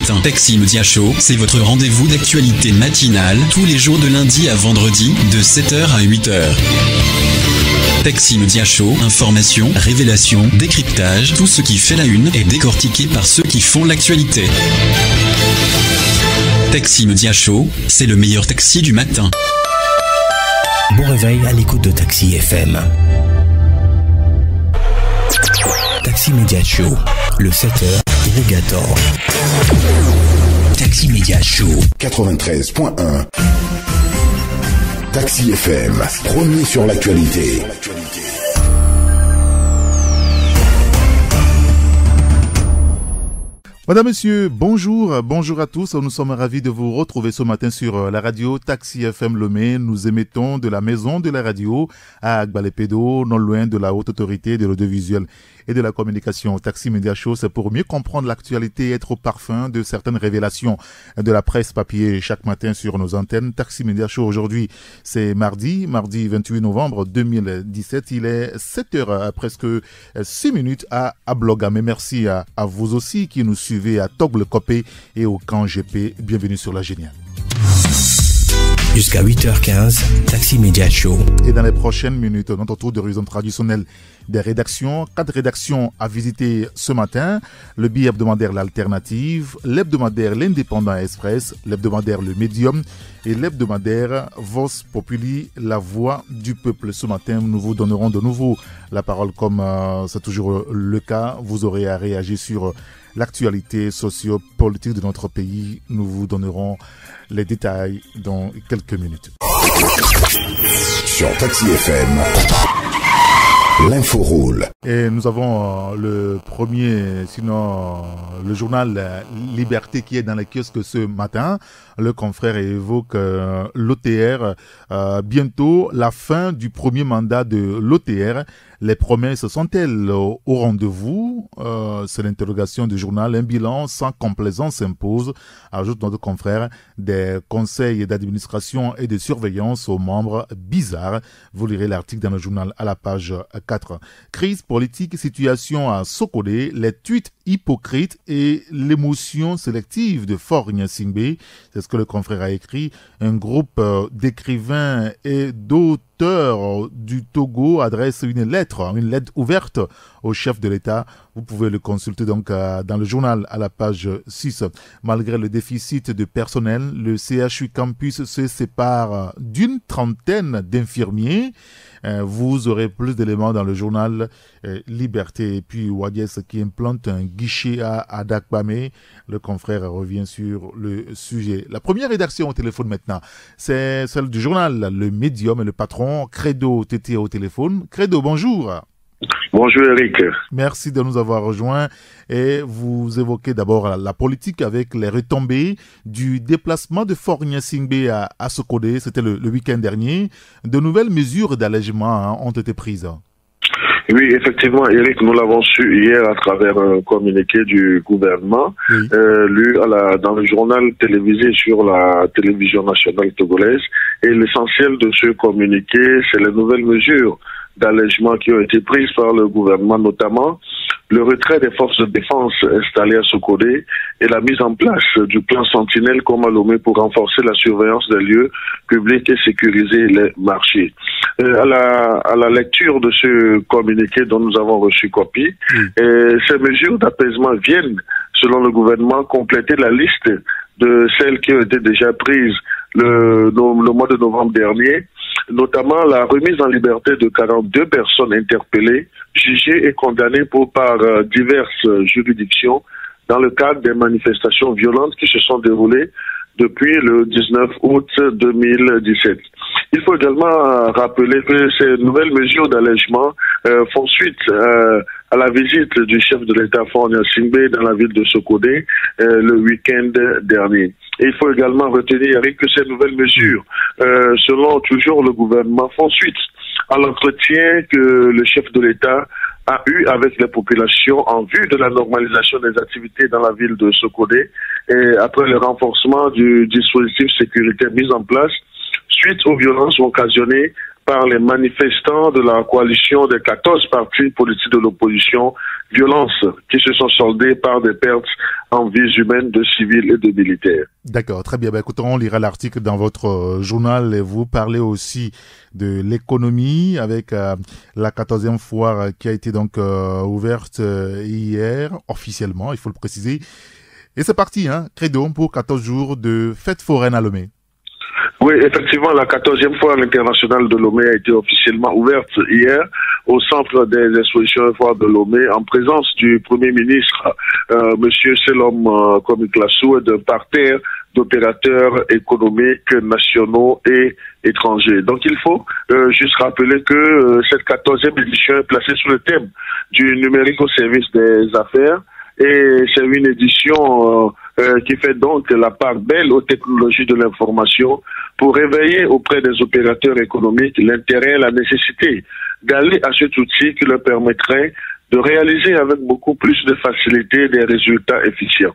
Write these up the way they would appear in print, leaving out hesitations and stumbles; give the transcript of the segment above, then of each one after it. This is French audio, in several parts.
Taxi Média Show, c'est votre rendez-vous d'actualité matinale, tous les jours de lundi à vendredi, de 7h à 8h. Taxi Média Show, information, révélation, décryptage, tout ce qui fait la une est décortiqué par ceux qui font l'actualité. Taxi Média Show, c'est le meilleur taxi du matin. Bon réveil à l'écoute de Taxi FM. Taxi Média Show, le 7h Irrigator. Taxi Média Show 93.1. Taxi FM, premier sur l'actualité. Madame, Monsieur, bonjour à tous. Nous sommes ravis de vous retrouver ce matin sur la radio Taxi FM Lomé. Nous émettons de la maison de la radio à Agbalepédo, non loin de la haute autorité de l'audiovisuel et de la communication. Taxi Média Show, c'est pour mieux comprendre l'actualité et être au parfum de certaines révélations de la presse papier chaque matin sur nos antennes. Taxi Média Show aujourd'hui, c'est mardi 28 novembre 2017. Il est 7h, presque 6 minutes à Blogame. Merci à vous aussi qui nous suivez à Togle Copé et au Camp GP. Bienvenue sur la Géniale. Jusqu'à 8h15, Taxi Média Show. Et dans les prochaines minutes, notre tour d'horizon traditionnel des rédactions. 4 rédactions à visiter ce matin. Le bi-hebdomadaire L'Alternative, l'hebdomadaire L'Indépendant Express, l'hebdomadaire Le Médium et l'hebdomadaire Vos Populi, la voix du peuple. Ce matin, nous vous donnerons de nouveau la parole comme c'est toujours le cas. Vous aurez à réagir sur l'actualité socio-politique de notre pays. Nous vous donnerons les détails dans quelques minutes. Sur Taxi FM, l'info roule. Et nous avons le premier, sinon le journal Liberté qui est dans les kiosques ce matin. Le confrère évoque l'OTR. Bientôt la fin du premier mandat de l'OTR. Les promesses sont-elles au rendez-vous? C'est l'interrogation du journal. Un bilan sans complaisance s'impose, ajoute notre confrère. Des conseils d'administration et de surveillance aux membres bizarres. Vous lirez l'article dans le journal à la page 4. Crise politique, situation à Sokodé, les tweets hypocrites et l'émotion sélective de Faure Gnassingbé. C'est ce que le confrère a écrit. Un groupe d'écrivains et d'auteurs du Togo adresse une lettre ouverte au chef de l'État. Vous pouvez le consulter donc dans le journal à la page 6. Malgré le déficit de personnel, le CHU Campus se sépare d'une trentaine d'infirmiers. Vous aurez plus d'éléments dans le journal Liberté. Et puis Wadies qui implante un guichet à Dakbame. Le confrère revient sur le sujet. La première rédaction au téléphone maintenant, c'est celle du journal Le Médium et le patron Credo Tété au téléphone. Credo, bonjour. Bonjour Eric. Merci de nous avoir rejoints et vous évoquez d'abord la politique avec les retombées du déplacement de Faure Gnassingbé à Sokodé, c'était le week-end dernier. De nouvelles mesures d'allègement ont été prises. Oui, effectivement, Eric, nous l'avons su hier à travers un communiqué du gouvernement, oui. Lu dans le journal télévisé sur la télévision nationale togolaise. Et l'essentiel de ce communiqué, c'est les nouvelles mesures d'allègement qui ont été prises par le gouvernement, notamment le retrait des forces de défense installées à Sokodé et la mise en place du plan Sentinelle comme à Lomé pour renforcer la surveillance des lieux publics et sécuriser les marchés. À la lecture de ce communiqué dont nous avons reçu copie, ces mesures d'apaisement viennent, selon le gouvernement, compléter la liste de celles qui ont été déjà prises le mois de novembre dernier, notamment la remise en liberté de 42 personnes interpellées, jugées et condamnées par diverses juridictions dans le cadre des manifestations violentes qui se sont déroulées depuis le 19 août 2017. Il faut également rappeler que ces nouvelles mesures d'allègement font suite à la visite du chef de l'État Faure Gnassingbé dans la ville de Sokodé le week-end dernier. Et il faut également retenir, Eric, que ces nouvelles mesures, selon toujours le gouvernement, font suite à l'entretien que le chef de l'État a eu avec les populations en vue de la normalisation des activités dans la ville de Sokodé et après le renforcement du dispositif sécuritaire mis en place suite aux violences occasionnées par les manifestants de la coalition des 14 partis politiques de l'opposition, violences qui se sont soldées par des pertes en vies humaines de civils et de militaires. D'accord, très bien. Écoutez, on lira l'article dans votre journal et vous parlez aussi de l'économie avec la 14e foire qui a été donc ouverte hier, officiellement, il faut le préciser. Et c'est parti, Credo, pour 14 jours de fête foraine à Lomé. Oui, effectivement, la 14e foire internationale de Lomé a été officiellement ouverte hier au centre des expositions et foires de Lomé en présence du Premier ministre, Monsieur Selom Komiklassou, et d'un parterre d'opérateurs économiques nationaux et étrangers. Donc il faut juste rappeler que cette 14e édition est placée sous le thème du numérique au service des affaires. Et c'est une édition qui fait donc la part belle aux technologies de l'information pour réveiller auprès des opérateurs économiques l'intérêt et la nécessité d'aller à cet outil qui leur permettrait de réaliser avec beaucoup plus de facilité des résultats efficients.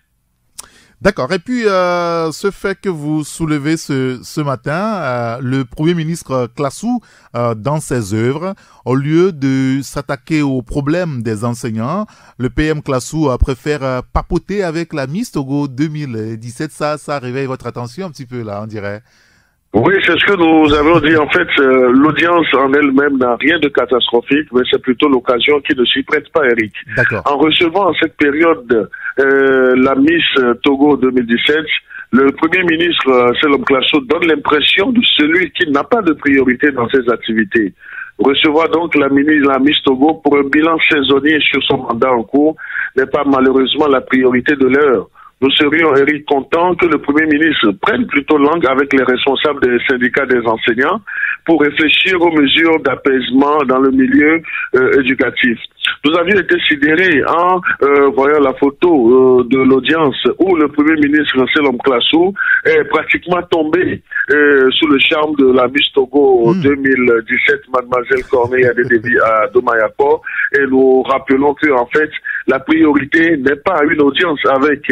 D'accord. Et puis, ce fait que vous soulevez ce matin, le Premier ministre Klassou, dans ses œuvres, au lieu de s'attaquer aux problèmes des enseignants, le PM Klassou préfère papoter avec la Miss Togo 2017. Ça réveille votre attention un petit peu, là, on dirait. Oui, c'est ce que nous avons dit. En fait, l'audience en elle-même n'a rien de catastrophique, mais c'est plutôt l'occasion qui ne s'y prête pas, Eric. D'accord. En recevant en cette période la Miss Togo 2017, le Premier ministre Selom Klassou donne l'impression de celui qui n'a pas de priorité dans ses activités. Recevoir donc la Miss Togo pour un bilan saisonnier sur son mandat en cours n'est pas malheureusement la priorité de l'heure. Nous serions, Eric, contents que le Premier ministre prenne plutôt langue avec les responsables des syndicats des enseignants pour réfléchir aux mesures d'apaisement dans le milieu éducatif. Nous avions été sidérés en voyant la photo de l'audience où le Premier ministre Selom Klassou est pratiquement tombé sous le charme de la Miss Togo 2017, Mademoiselle Corneille Adédébi à Domayapo. Et nous rappelons que, en fait, la priorité n'est pas une audience avec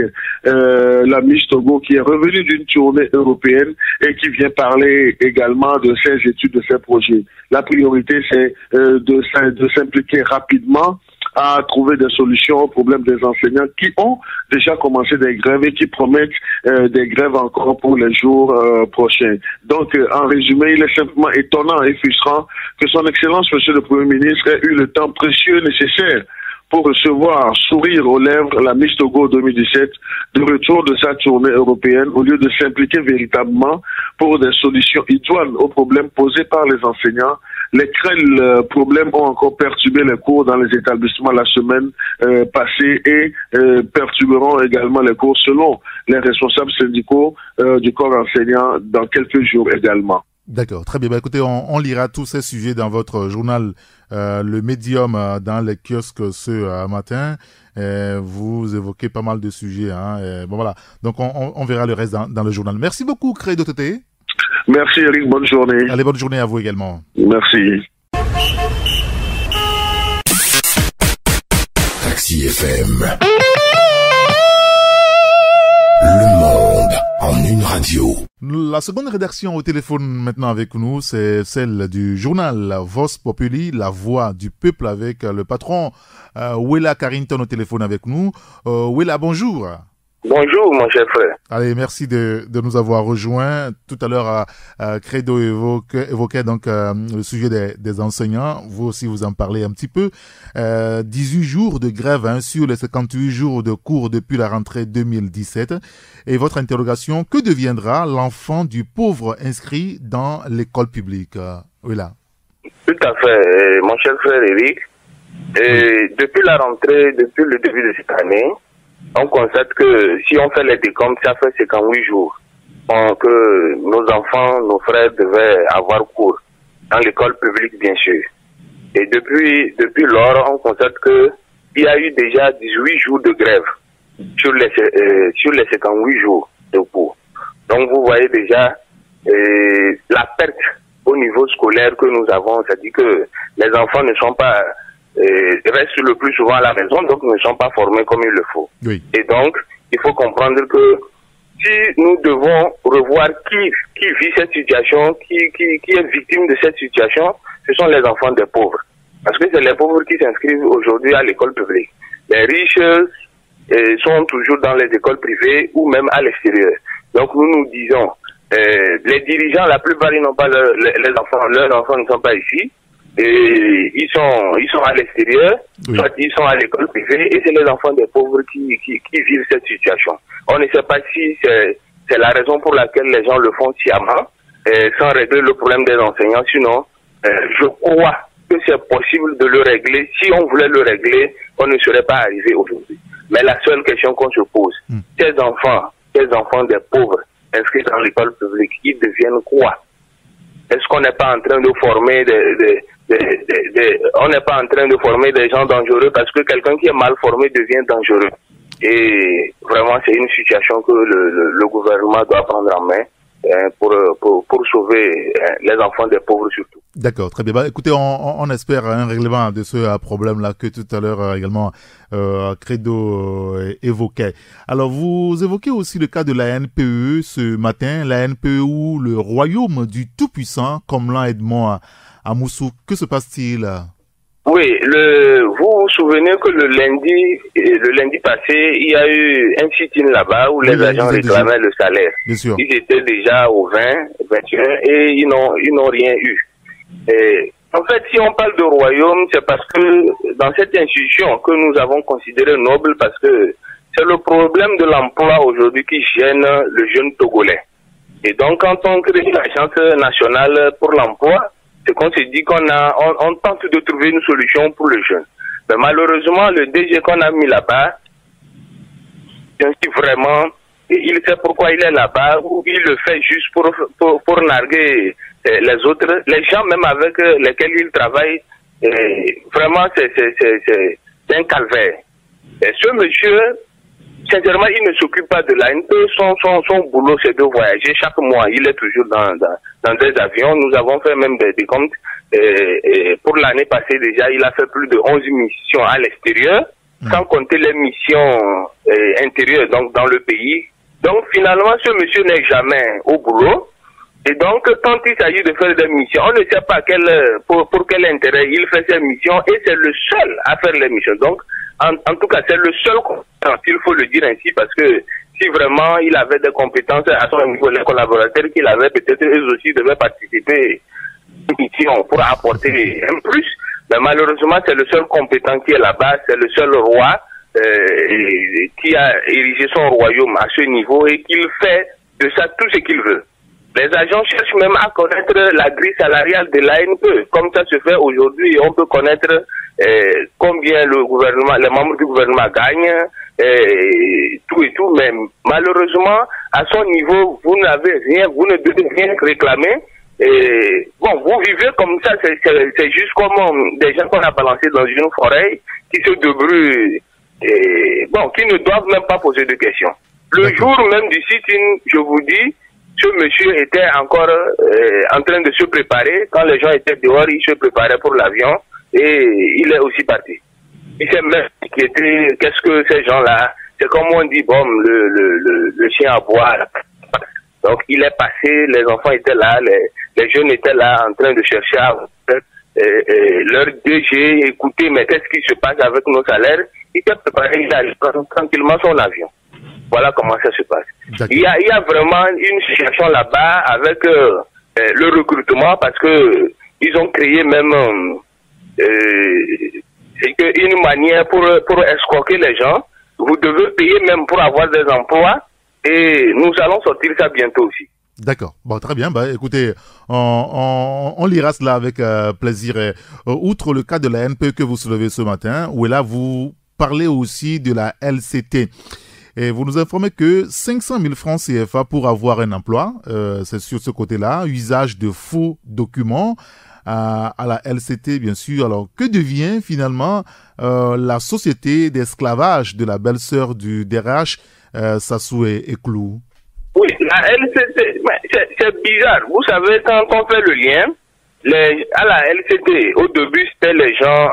la Miss Togo qui est revenue d'une tournée européenne et qui vient parler également de ses études, de ses projets. La priorité, c'est de s'impliquer rapidement à trouver des solutions aux problèmes des enseignants qui ont déjà commencé des grèves et qui promettent des grèves encore pour les jours prochains. Donc, en résumé, il est simplement étonnant et frustrant que son Excellence, Monsieur le Premier ministre, ait eu le temps précieux nécessaire pour recevoir, sourire aux lèvres, la Miss Togo 2017 de retour de sa tournée européenne au lieu de s'impliquer véritablement pour des solutions idoines aux problèmes posés par les enseignants. Lesquels problèmes ont encore perturbé les cours dans les établissements la semaine passée et perturberont également les cours selon les responsables syndicaux du corps enseignant dans quelques jours également. D'accord, très bien. Écoutez, on lira tous ces sujets dans votre journal Le Médium dans les kiosques ce matin. Vous évoquez pas mal de sujets. Bon voilà, donc on verra le reste dans le journal. Merci beaucoup, Credo Tété. Merci Eric, bonne journée. Allez, bonne journée à vous également. Merci. Taxi FM. Le monde en une radio. La seconde rédaction au téléphone maintenant avec nous, c'est celle du journal Vox Populi, la voix du peuple, avec le patron Wela Carrington au téléphone avec nous. Wela, bonjour. Bonjour, mon cher frère. Allez, merci de nous avoir rejoints. Tout à l'heure, Credo évoquait donc le sujet des enseignants. Vous aussi, vous en parlez un petit peu. 18 jours de grève sur les 58 jours de cours depuis la rentrée 2017. Et votre interrogation, que deviendra l'enfant du pauvre inscrit dans l'école publique? Voilà. Tout à fait, mon cher frère Eric. Et depuis la rentrée, depuis le début de cette année, on constate que si on fait les décomptes, ça fait 58 jours que nos enfants, nos frères devaient avoir cours dans l'école publique, bien sûr. Et depuis lors, on constate que il y a eu déjà 18 jours de grève sur les 58 jours de cours. Donc vous voyez déjà la perte au niveau scolaire que nous avons, c'est-à-dire que les enfants ne sont pas restent le plus souvent à la maison, donc ne sont pas formés comme il le faut. Oui. Et donc, il faut comprendre que si nous devons revoir qui vit cette situation, qui est victime de cette situation, ce sont les enfants des pauvres. Parce que c'est les pauvres qui s'inscrivent aujourd'hui à l'école publique. Les riches sont toujours dans les écoles privées ou même à l'extérieur. Donc nous disons, les dirigeants, la plupart, ils n'ont pas les enfants, leurs enfants ne sont pas ici. Et ils sont à l'extérieur, oui. Soit ils sont à l'école privée, et c'est les enfants des pauvres qui vivent cette situation. On ne sait pas si c'est la raison pour laquelle les gens le font sciemment, sans régler le problème des enseignants. Sinon, je crois que c'est possible de le régler. Si on voulait le régler, on ne serait pas arrivé aujourd'hui. Mais la seule question qu'on se pose, ces enfants des pauvres inscrits dans l'école publique, ils deviennent quoi? Est-ce qu'on n'est pas en train de former on n'est pas en train de former des gens dangereux, parce que quelqu'un qui est mal formé devient dangereux. Et vraiment, c'est une situation que le gouvernement doit prendre en main pour sauver les enfants des pauvres surtout. D'accord, très bien. Bah, écoutez, on espère un règlement de ce problème-là que tout à l'heure également Credo évoquait. Alors, vous évoquez aussi le cas de la NPE ce matin, la NPE ou le royaume du Tout-Puissant, comme l'a Edmond à Moussou. Que se passe-t-il? Oui, vous vous souvenez que le lundi passé, il y a eu un sit-in là-bas où les agents réclamaient le salaire. Bien sûr. Ils étaient déjà au 20, 21 et ils n'ont rien eu. Et, en fait, si on parle de royaume, c'est parce que dans cette institution que nous avons considérée noble, parce que c'est le problème de l'emploi aujourd'hui qui gêne le jeune Togolais. Et donc, quand on crée l'Agence nationale pour l'emploi, c'est qu'on se dit on tente de trouver une solution pour le jeune. Mais malheureusement, le DG qu'on a mis là-bas, vraiment, il sait pourquoi il est là-bas, ou il le fait juste pour narguer les autres, les gens même avec lesquels il travaille. Vraiment, c'est un calvaire. Et ce monsieur, sincèrement, il ne s'occupe pas de l'ANP. Son boulot, c'est de voyager chaque mois. Il est toujours dans des avions. Nous avons fait même des comptes. Pour l'année passée déjà, il a fait plus de 11 missions à l'extérieur, sans compter les missions intérieures, donc dans le pays. Donc finalement, ce monsieur n'est jamais au boulot. Et donc, quand il s'agit de faire des missions, on ne sait pas pour quel intérêt il fait ses missions, et c'est le seul à faire les missions. Donc, en tout cas, c'est le seul compétent, il faut le dire ainsi, parce que si vraiment il avait des compétences à son niveau, les collaborateurs qu'il avait, peut-être eux aussi devaient participer à une mission pour apporter un plus. Mais malheureusement, c'est le seul compétent qui est là-bas, c'est le seul roi qui a érigé son royaume à ce niveau, et qu'il fait de ça tout ce qu'il veut. Les agents cherchent même à connaître la grille salariale de l'ANPE. Comme ça se fait aujourd'hui, on peut connaître combien le gouvernement, les membres du gouvernement gagnent, tout et tout. Mais malheureusement, à son niveau, vous n'avez rien, vous ne devez rien réclamer. Et bon, vous vivez comme ça, c'est juste comme des gens qu'on a balancés dans une forêt qui se débrouillent, qui ne doivent même pas poser de questions. Le jour même du sit-in, je vous dis, ce monsieur était encore en train de se préparer. Quand les gens étaient dehors, il se préparait pour l'avion et il est aussi parti. Il s'est même inquiété, qu'est-ce que ces gens-là, c'est comme on dit, bon, le chien à boire. Donc il est passé, les enfants étaient là, les jeunes étaient là en train de chercher à leur DG, écouter, mais qu'est-ce qui se passe avec nos salaires? Il s'est préparé, il allait prendre tranquillement son avion. Voilà comment ça se passe. Il y a vraiment une situation là-bas avec le recrutement, parce que ils ont créé même une manière pour escroquer les gens. Vous devez payer même pour avoir des emplois, et nous allons sortir ça bientôt aussi. D'accord. Bon, très bien. Bah, écoutez, on lira cela avec plaisir. Outre le cas de la NPE que vous soulevez ce matin, où là vous parlez aussi de la LCT. Et vous nous informez que 500 000 francs CFA pour avoir un emploi, c'est sur ce côté-là, usage de faux documents à la LCT, bien sûr. Alors, que devient finalement la société d'esclavage de la belle-sœur du DRH, Sassou et Clou? Oui, la LCT, c'est bizarre. Vous savez, quand on fait le lien, à la LCT, au début, c'était les gens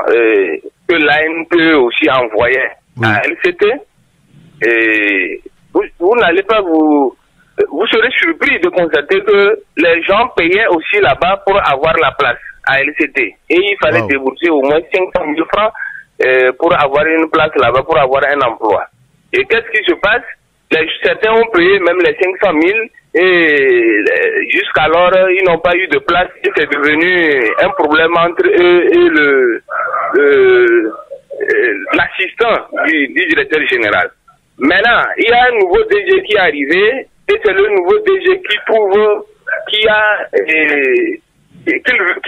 que l'ANPE aussi envoyait à LCT. Et vous n'allez pas vous serez surpris de constater que les gens payaient aussi là-bas pour avoir la place à LCT. Et il fallait débourser au moins 500 000 francs pour avoir une place là-bas, pour avoir un emploi. Et qu'est-ce qui se passe? Certains ont payé même les 500 000 et jusqu'alors ils n'ont pas eu de place et c'est devenu un problème entre eux et l'assistant du directeur général. Maintenant, il y a un nouveau DG qui est arrivé et c'est le nouveau DG qui trouve qui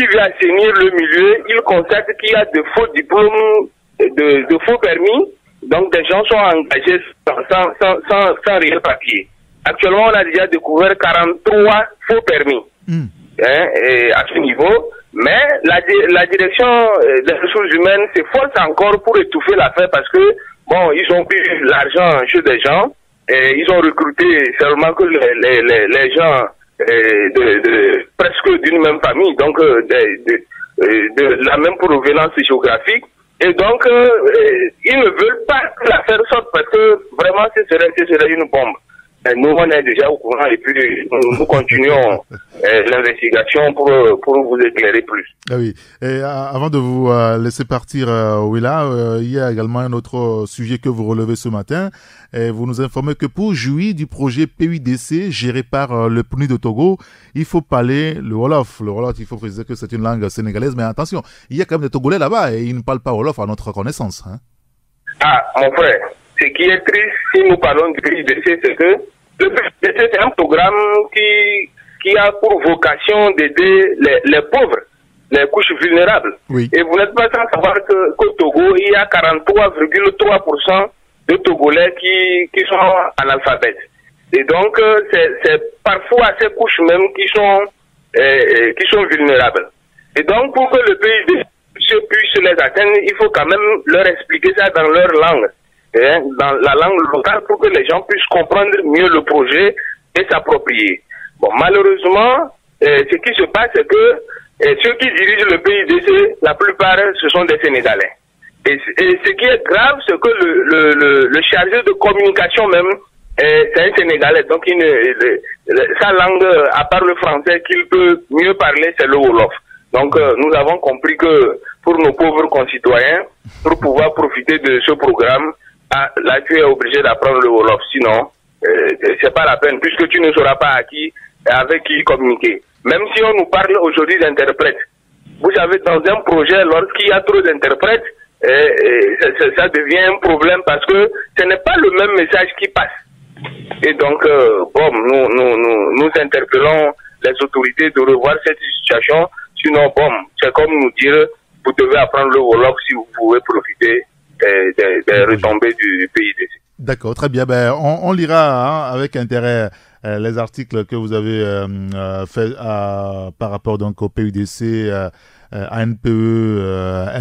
veut assainir le milieu. Il constate qu'il y a de faux diplômes, de faux permis. Donc des gens sont engagés sans réel papier. Actuellement, on a déjà découvert 43 faux permis et à ce niveau. Mais la direction des ressources humaines s'efforce encore pour étouffer l'affaire parce que, bon, ils ont pris l'argent chez des gens et ils ont recruté seulement que les gens presque d'une même famille, donc de la même provenance géographique. Et donc, ils ne veulent pas que l'affaire sorte parce que vraiment, ce serait une bombe. Nous, on est déjà au courant et puis nous continuons l'investigation pour vous éclairer plus. Ah oui. Et avant de vous laisser partir, Willa, il y a également un autre sujet que vous relevez ce matin. Et vous nous informez que pour jouir du projet PUDC géré par le PNUD de Togo, il faut parler le Wolof. Le Wolof, il faut préciser que c'est une langue sénégalaise, mais attention, il y a quand même des Togolais là-bas et ils ne parlent pas Wolof à notre connaissance. Hein. Ah, mon frère, ce qui est triste si nous parlons du PUDC, c'est que le PUDC, c'est un programme qui a pour vocation d'aider les pauvres, les couches vulnérables. Oui. Et vous n'êtes pas sans savoir qu'au Togo, il y a 43,3% de Togolais qui sont analphabètes. Et donc, c'est parfois ces couches même qui sont vulnérables. Et donc, pour que le pays puisse les atteindre, il faut quand même leur expliquer ça dans leur langue, dans la langue locale, pour que les gens puissent comprendre mieux le projet et s'approprier. Bon, malheureusement, ce qui se passe, c'est que ceux qui dirigent le PUDC, la plupart, ce sont des Sénégalais. Et ce qui est grave, c'est que le chargé de communication même, c'est un Sénégalais. Donc, sa langue, à part le français, qu'il peut mieux parler, c'est le Wolof. Donc, nous avons compris que pour nos pauvres concitoyens, pour pouvoir profiter de ce programme, là, tu es obligé d'apprendre le Wolof. Sinon, c'est pas la peine, puisque tu ne sauras pas avec qui communiquer. Même si on nous parle aujourd'hui d'interprètes. Vous savez, dans un projet, lorsqu'il y a trop d'interprètes, ça devient un problème parce que ce n'est pas le même message qui passe. Et donc, nous interpellons les autorités de revoir cette situation. Sinon, c'est comme nous dire, vous devez apprendre le Wolof si vous pouvez profiter des retombées du PUDC. D'accord, très bien. On lira avec intérêt les articles que vous avez fait par rapport donc au PUDC, ANPE,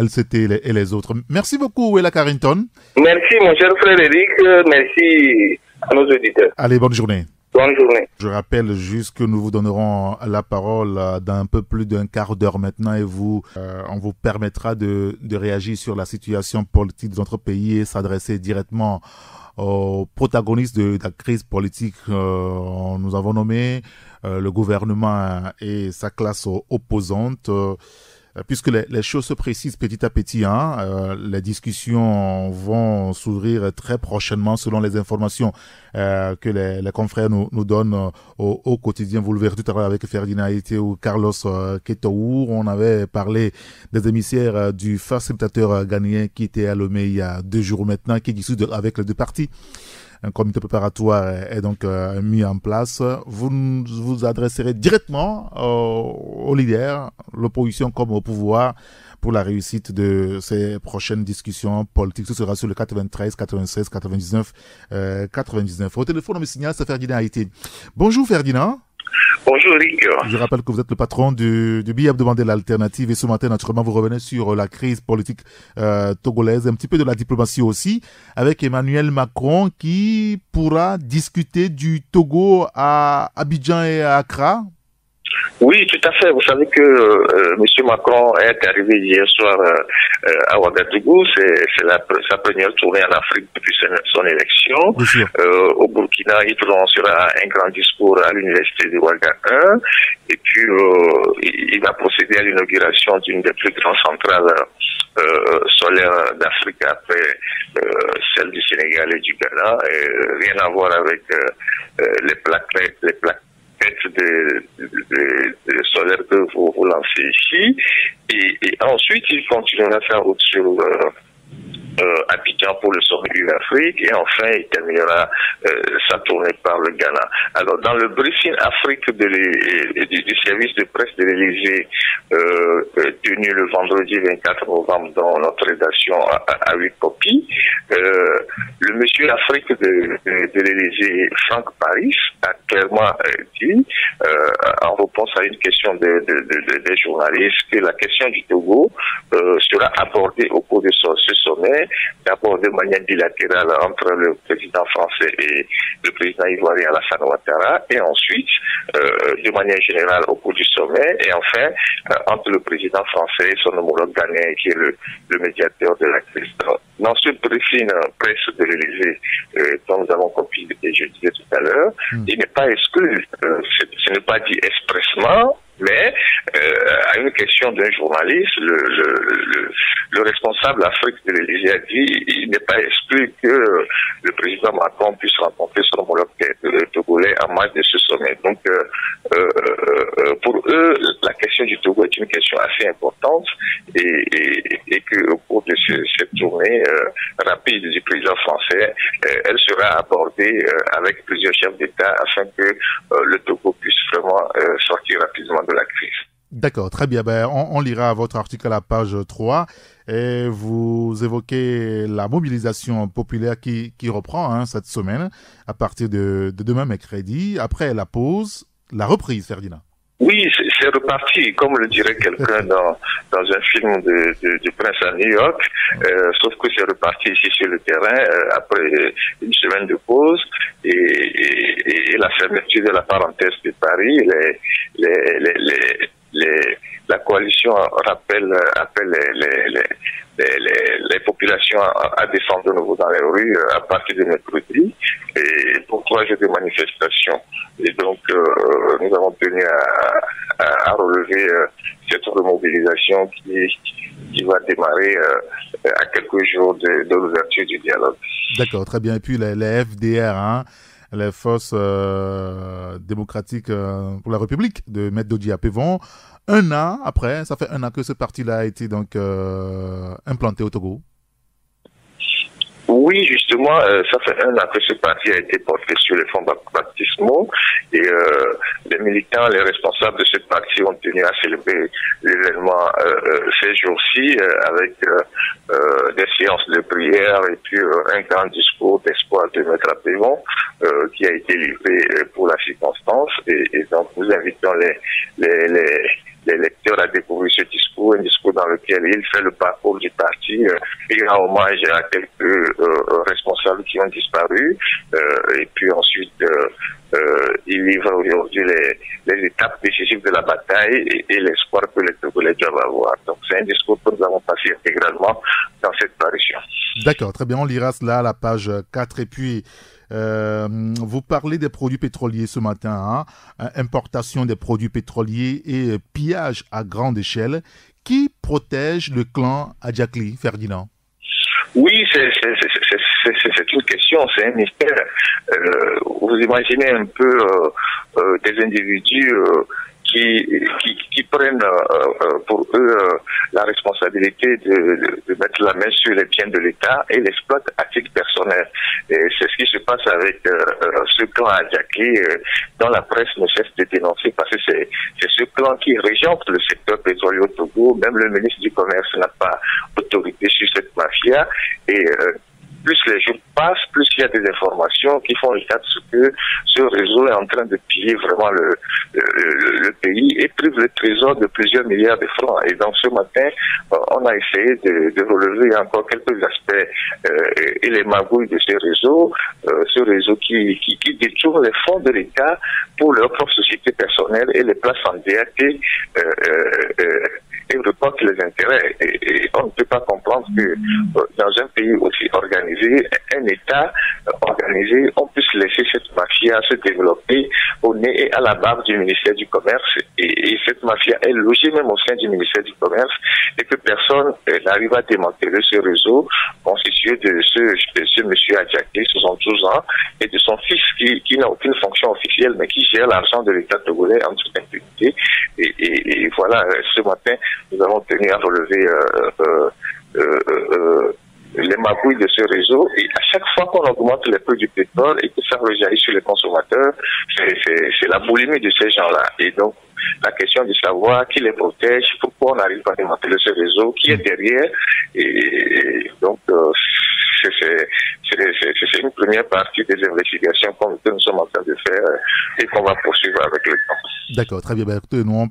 LCT et les autres. Merci beaucoup, Willa Carrington. Merci, mon cher frère Eric. Merci à nos auditeurs. Allez, bonne journée. Bonne journée. Je rappelle juste que nous vous donnerons la parole dans un peu plus d'un quart d'heure maintenant et on vous permettra de réagir sur la situation politique de notre pays et s'adresser directement aux protagonistes de la crise politique. Nous avons nommé le gouvernement et sa classe opposante. Puisque les choses se précisent petit à petit, les discussions vont s'ouvrir très prochainement selon les informations que les confrères nous donnent au quotidien. Vous le verrez tout à l'heure avec Ferdinand Haïté ou Carlos Ketour. On avait parlé des émissaires du facilitateur ghanéen qui était à Lomé il y a 2 jours maintenant, qui est issu avec les deux partis. Un comité préparatoire est donc mis en place. Vous vous adresserez directement aux leaders, l'opposition comme au pouvoir, pour la réussite de ces prochaines discussions politiques. Ce sera sur le 93, 96, 99, 99. Au téléphone, on me signale, c'est Ferdinand Haïté. Bonjour Ferdinand. Bonjour Rick. Je rappelle que vous êtes le patron du billet hebdomadaire de l'Alternative et ce matin, naturellement, vous revenez sur la crise politique togolaise, un petit peu de la diplomatie aussi, avec Emmanuel Macron qui pourra discuter du Togo à Abidjan et à Accra. Oui, tout à fait. Vous savez que M. Macron est arrivé hier soir à Ouagadougou. C'est sa première tournée en Afrique depuis son élection. Au Burkina, il prononcera un grand discours à l'université de Ouaga 1. Et puis, il va procéder à l'inauguration d'une des plus grandes centrales solaires d'Afrique après celle du Sénégal et du Ghana. Rien à voir avec les plaques de solaire que vous lancez ici. Et ensuite, il continuera sa route sur Abidjan pour le sommet de l'Afrique, et enfin il terminera sa tournée par le Ghana. Alors dans le briefing Afrique du service de presse de l'Élysée tenu le vendredi 24 novembre dans notre rédaction à 8 copies, le monsieur Afrique de l'Élysée, Franck Paris, a clairement dit en réponse à une question des journalistes que la question du Togo sera abordée au cours de ce sommet, d'abord de manière bilatérale entre le président français et le président ivoirien Alassane Ouattara, et ensuite de manière générale au cours du sommet, et enfin entre le président français et son homologue ghanéen qui est le médiateur de la crise. Dans ce briefing presse de l'Élysée dont nous avons copié, et je disais tout à l'heure, il n'est pas exclu, ce n'est pas dit expressement, mais à une question d'un journaliste, le responsable Afrique de l'Élysée a dit il n'est pas exclu que le président Macron puisse rencontrer son homologue togolais en marge de ce sommet. Donc pour eux, la question du Togo est une question assez importante, et qu'au cours de cette tournée rapide du président français, elle sera abordée avec plusieurs chefs d'État afin que le Togo puisse vraiment sortir rapidement de la crise. D'accord, très bien. On lira votre article à la page 3 et vous évoquez la mobilisation populaire qui reprend cette semaine à partir de demain mercredi. Après la pause, la reprise, Ferdinand. Oui, c'est reparti, comme le dirait quelqu'un dans un film de Prince à New York, sauf que c'est reparti ici sur le terrain après une semaine de pause et la fermeture de la parenthèse de Paris. La coalition appelle les populations à descendre de nouveau dans les rues à partir de mercredi, et pour 3 jours de manifestation. Et donc, nous avons tenu à relever cette remobilisation qui va démarrer à quelques jours de l'ouverture du dialogue. D'accord, très bien. Et puis les FDR, les forces démocratiques pour la République de Maître Dodi Apévon, un an après, ça fait 1 an que ce parti-là a été donc implanté au Togo. Oui, justement, ça fait 1 an que ce parti a été porté sur les fonds baptismaux, et les militants, les responsables de ce parti ont tenu à célébrer l'événement ces jours-ci avec des séances de prière et puis un grand discours d'espoir de Maître Apévon qui a été livré pour la circonstance, et donc nous invitons les lecteurs à découvrir ce discours, un discours dans lequel il fait le parcours du parti, il rend hommage à quelques responsables qui ont disparu, et puis ensuite il livre aujourd'hui les étapes décisives de la bataille et l'espoir que les Togolais doivent avoir. Donc c'est un discours que nous avons passé intégralement dans cette parution. D'accord, très bien, on lira cela à la page 4, et puis vous parlez des produits pétroliers ce matin, importation des produits pétroliers et pillage à grande échelle. Qui protège le clan Adjakli, Ferdinand? Oui, c'est une question, c'est un mystère. Vous imaginez un peu des individus qui prennent pour eux la responsabilité de mettre la main sur les biens de l'État et l'exploitent à titre personnel. Et c'est ce qui se passe avec ce clan Adjakli dont la presse ne cesse de dénoncer, parce que c'est ce clan qui régente le secteur pétrolier au Togo. Même le ministre du Commerce n'a pas autorité sur cette mafia, et plus les jours passent, plus il y a des informations qui font état de ce que ce réseau est en train de piller vraiment le pays et prive le trésor de plusieurs milliards de francs. Et donc ce matin, on a essayé de relever encore quelques aspects et les magouilles de ce réseau qui détourne les fonds de l'État pour leur propre société personnelle et les place en DAT et reporte les intérêts. Et on ne peut pas comprendre que dans un pays aussi organisé, un État organisé, on puisse laisser cette mafia se développer au nez et à la barbe du ministère du Commerce. Et cette mafia est logée même au sein du ministère du Commerce et que personne n'arrive à démanteler ce réseau constitué de ce monsieur Adjaké, 72 ans, et de son fils qui n'a aucune fonction officielle mais qui gère l'argent de l'État togolais en toute impunité. Et voilà, ce matin, nous avons tenu à relever les magouilles de ce réseau. Et à chaque fois qu'on augmente les prix du pétrole et que ça rejaillit sur les consommateurs, c'est la boulimie de ces gens-là. Et donc, la question de savoir qui les protège, pourquoi on n'arrive pas à démanteler ce réseau, qui est derrière. Et donc, c'est une première partie des investigations que nous sommes en train de faire et qu'on va poursuivre avec le temps. D'accord, très bien. Écoutez, nous, on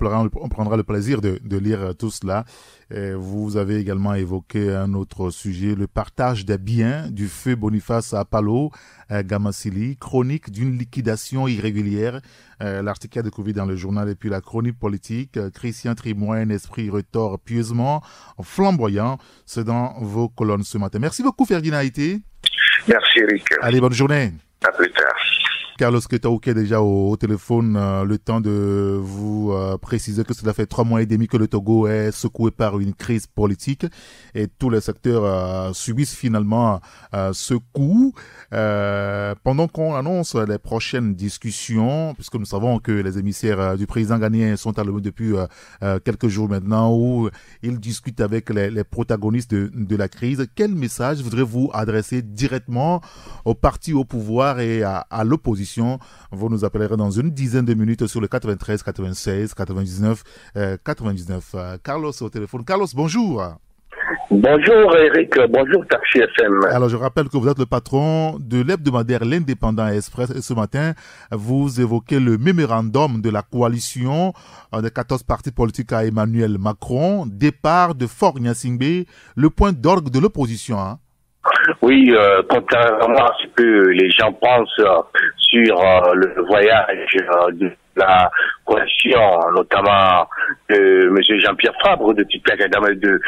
prendra le plaisir de lire tout cela. Vous avez également évoqué un autre sujet, le partage des biens du feu Boniface à Palo, Gamasili, chronique d'une liquidation irrégulière. L'article a découvert dans le journal et puis la chronique politique. Christian Trimoine, esprit retort pieusement, flamboyant. C'est dans vos colonnes ce matin. Merci beaucoup, Ferdinand Haïté. Merci, Eric. Allez, bonne journée. À plus tard. Carlos Ketaouke est déjà au téléphone, le temps de vous préciser que cela fait 3 mois et demi que le Togo est secoué par une crise politique et tous les secteurs subissent finalement ce coup. Pendant qu'on annonce les prochaines discussions, puisque nous savons que les émissaires du président ghanéen sont à l'eau depuis quelques jours maintenant où ils discutent avec les protagonistes de la crise, quel message voudrez-vous adresser directement aux partis au pouvoir et à l'opposition? Vous nous appellerez dans une dizaine de minutes sur le 93 96 99 99. Carlos au téléphone. Carlos, bonjour. Bonjour Eric, bonjour Taxi FM. Alors je rappelle que vous êtes le patron de l'hebdomadaire L'Indépendant Express et ce matin vous évoquez le mémorandum de la coalition des 14 partis politiques à Emmanuel Macron, départ de Faure Gnassingbé, le point d'orgue de l'opposition. Hein. Oui, contrairement à ce que les gens pensent sur le voyage de la coalition, notamment de M. Jean-Pierre Fabre, de Tipia Kadam et de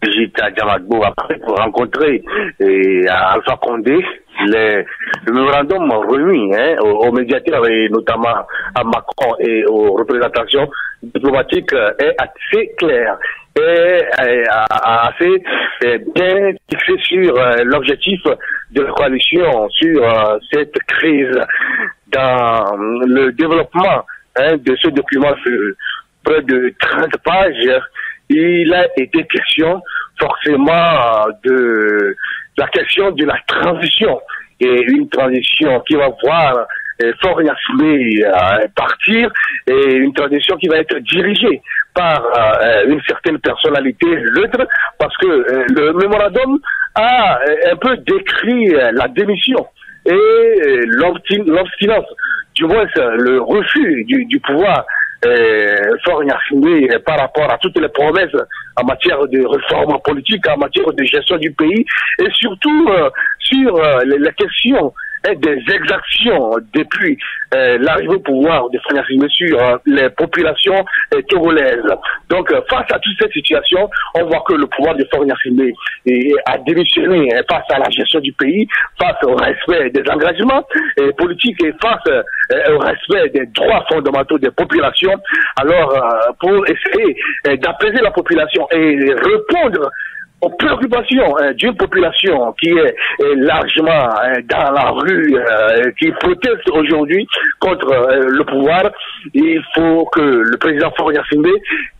Gita Diamadbo, après pour rencontrer Alpha Condé, le mémorandum remis aux médiateurs et notamment à Macron et aux représentations diplomatiques est assez clair et assez bien fixé sur l'objectif de la coalition, sur cette crise dans le développement de ce document de près de 30 pages. Il a été question forcément de la question de la transition, et une transition qui va voir Faure Gnassingbé partir, et une transition qui va être dirigée par une certaine personnalité neutre, parce que le mémorandum a un peu décrit la démission et l'obstinence, du moins le refus du pouvoir Faure Gnassingbé par rapport à toutes les promesses en matière de réforme politique, en matière de gestion du pays, et surtout sur la question des exactions depuis l'arrivée au pouvoir de Faure Gnassingbé sur les populations togolaises. Donc face à toute cette situation, on voit que le pouvoir de Faure Gnassingbé a démissionné face à la gestion du pays, face au respect des engagements politiques et face au respect des droits fondamentaux des populations. Alors pour essayer d'apaiser la population et répondre aux préoccupations d'une population qui est largement dans la rue, qui proteste aujourd'hui contre le pouvoir, il faut que le président Faure Gnassingbé,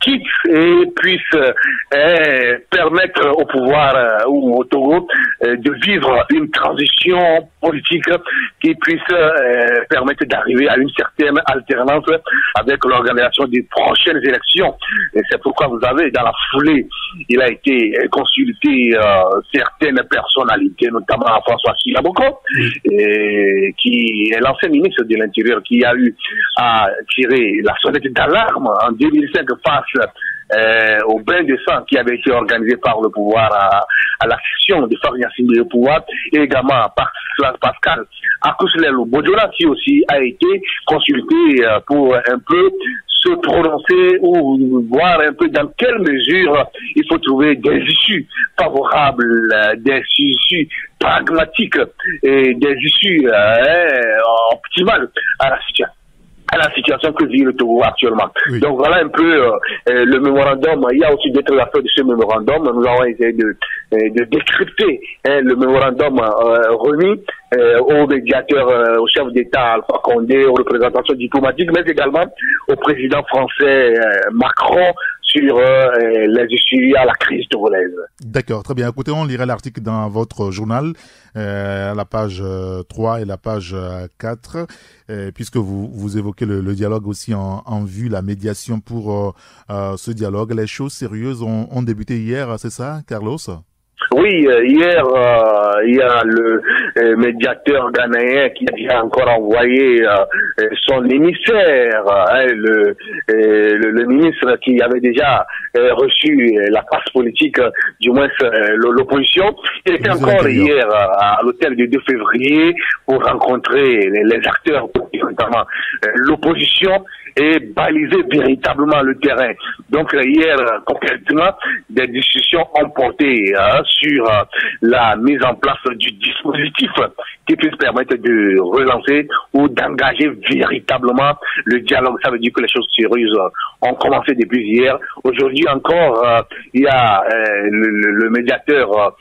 quitte et puisse permettre au pouvoir ou au Togo de vivre une transition politique qui puisse permettre d'arriver à une certaine alternance avec l'organisation des prochaines élections. Et c'est pourquoi vous avez, dans la foulée, il a été consulté certaines personnalités, notamment François Silaboko, qui est l'ancien ministre de l'Intérieur, qui a eu à tirer la sonnette d'alarme en 2005 face au bain de sang qui avait été organisé par le pouvoir à la session de Faria-Simbi au pouvoir, et également par Pascal Akouslelo Bodjola, qui aussi a été consulté pour un peu se prononcer ou voir un peu dans quelle mesure il faut trouver des issues favorables, des issues pragmatiques et des issues optimales à la situation que vit le Togo actuellement. Oui. Donc voilà un peu le mémorandum. Il y a aussi d'autres affaires de ce mémorandum. Nous avons essayé de décrypter le mémorandum remis au médiateur, au chef d'État Alpha Condé, aux représentations diplomatiques, mais également au président français Macron sur les issues à la crise togolaise. D'accord, très bien. Écoutez, on lira l'article dans votre journal, la page 3 et la page 4, puisque vous évoquez le dialogue aussi en vue, la médiation pour ce dialogue. Les choses sérieuses ont débuté hier, c'est ça, Carlos? Oui, hier, il y a le médiateur ghanéen qui a encore envoyé son émissaire, le ministre qui avait déjà reçu la passe politique, du moins l'opposition. Il était encore hier à l'hôtel du 2 février pour rencontrer les acteurs, notamment l'opposition, et baliser véritablement le terrain. Donc hier, concrètement, des discussions ont porté sur la mise en place du dispositif qui puisse permettre de relancer ou d'engager véritablement le dialogue. Ça veut dire que les choses sérieuses ont commencé depuis hier. Aujourd'hui encore, il y a le médiateur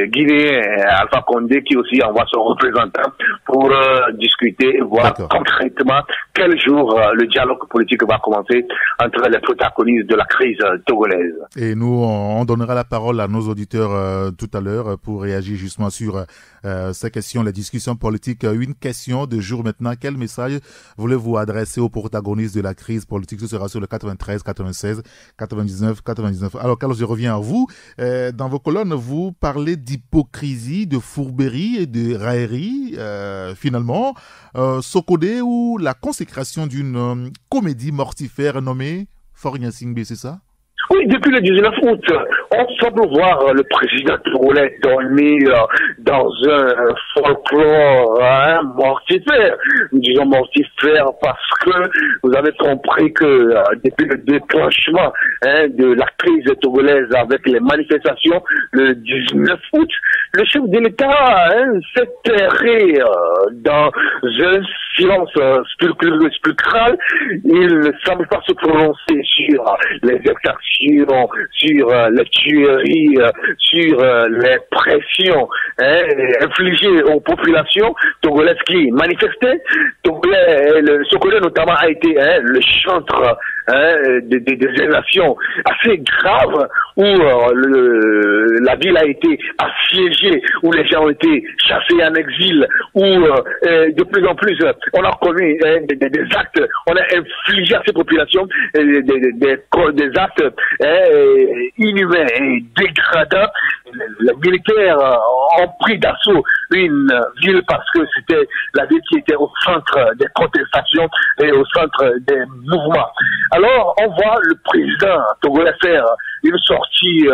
guinéen Alpha Condé qui aussi envoie son représentant pour discuter et voir concrètement quel jour le dialogue politique va commencer entre les protagonistes de la crise togolaise. Et nous, on donnera la parole à nos auditeurs tout à l'heure pour réagir justement sur ces questions, les discussions politiques. Une question de jour maintenant. Quel message voulez-vous adresser aux protagonistes de la crise politique? Ce sera sur le 93, 96, 99, 99. Alors, Carlos, je reviens à vous. Dans vos colonnes, vous parlez d'hypocrisie, de fourberie et de raillerie. Finalement, Sokodé ou la consécration d'une comédie mortifère nommée Faria-Simbi, c'est ça? Oui, depuis le 19 août, on semble voir le président togolais dormir dans un folklore mortifère. Nous disons mortifère parce que vous avez compris que depuis le déclenchement de la crise togolaise avec les manifestations le 19 août, le chef de l'État s'est terré dans un silence spulcral. Il ne semble pas se prononcer sur les exactions, sur les tueries, sur les pressions infligées aux populations togolaises qui manifestaient. Le Sokodé notamment a été le chantre des nations assez graves où la ville a été assiégée, où les gens ont été chassés en exil, où de plus en plus on a commis des actes, on a infligé à ces populations des actes inhumains et dégradants. Les militaires ont pris d'assaut une ville parce que c'était la ville qui était au centre des contestations et au centre des mouvements. Alors, on voit le président togolais faire une sortie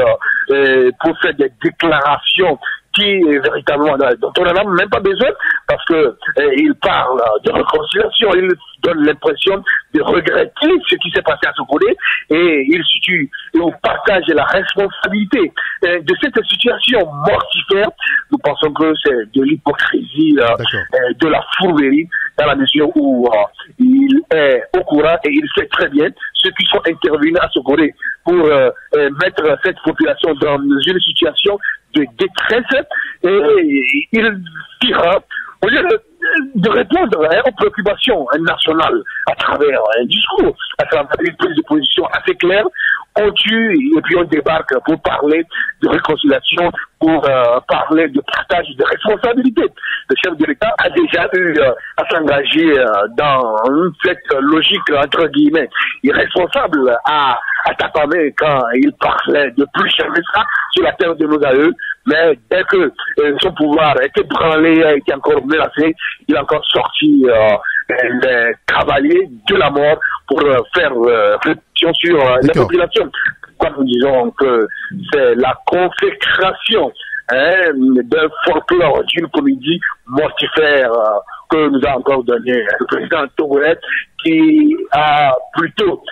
pour faire des déclarations qui véritablement dont on n'en a même pas besoin parce que il parle de réconciliation, il donne l'impression de regretter ce qui s'est passé à Sokodé et il situe et on partage la responsabilité de cette situation mortifère. Nous pensons que c'est de l'hypocrisie, de la fourberie dans la mesure où il est au courant et il sait très bien ceux qui sont intervenus à Sokodé pour mettre cette population dans une situation de détresse et il dira, au lieu de répondre aux préoccupations nationales à travers un discours, à travers une prise de position assez claire. On tue et puis on débarque pour parler de réconciliation, pour parler de partage de responsabilités. Le chef de l'État a déjà eu à s'engager dans cette logique, entre guillemets, irresponsable à Tapamé quand il parlait de plus jamais ça sur la terre de nos aïeux. Mais dès que son pouvoir a été branlé, a été encore menacé, il a encore sorti les cavaliers de la mort pour faire réflexion sur la population. Quand nous disons que c'est la consécration d'un folklore, d'une comédie mortifère que nous a encore donné le président togolais, qui a plutôt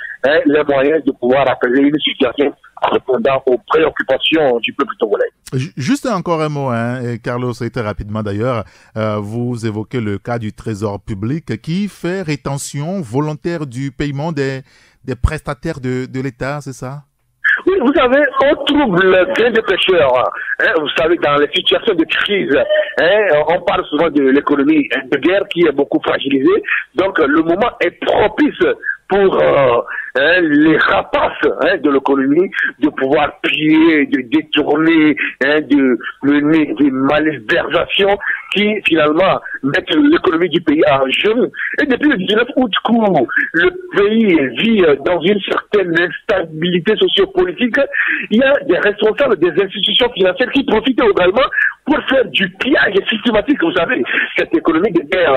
les moyens de pouvoir apaiser une situation en répondant aux préoccupations du peuple togolais. Juste encore un mot, et Carlos, ça a été rapidement d'ailleurs, vous évoquez le cas du Trésor public qui fait rétention volontaire du paiement des prestataires de l'État, c'est ça? Oui, vous savez, on trouble bien des pêcheurs. Vous savez, dans les situations de crise, on parle souvent de l'économie de guerre qui est beaucoup fragilisée. Donc, le moment est propice pour les rapaces de l'économie de pouvoir piller, de détourner, de mener des malversations qui finalement mettent l'économie du pays en jeu. Et depuis le 19 août, le pays vit dans une certaine instabilité sociopolitique. Il y a des responsables des institutions financières qui profitent également pour faire du pillage systématique. Vous savez, cette économie de guerre,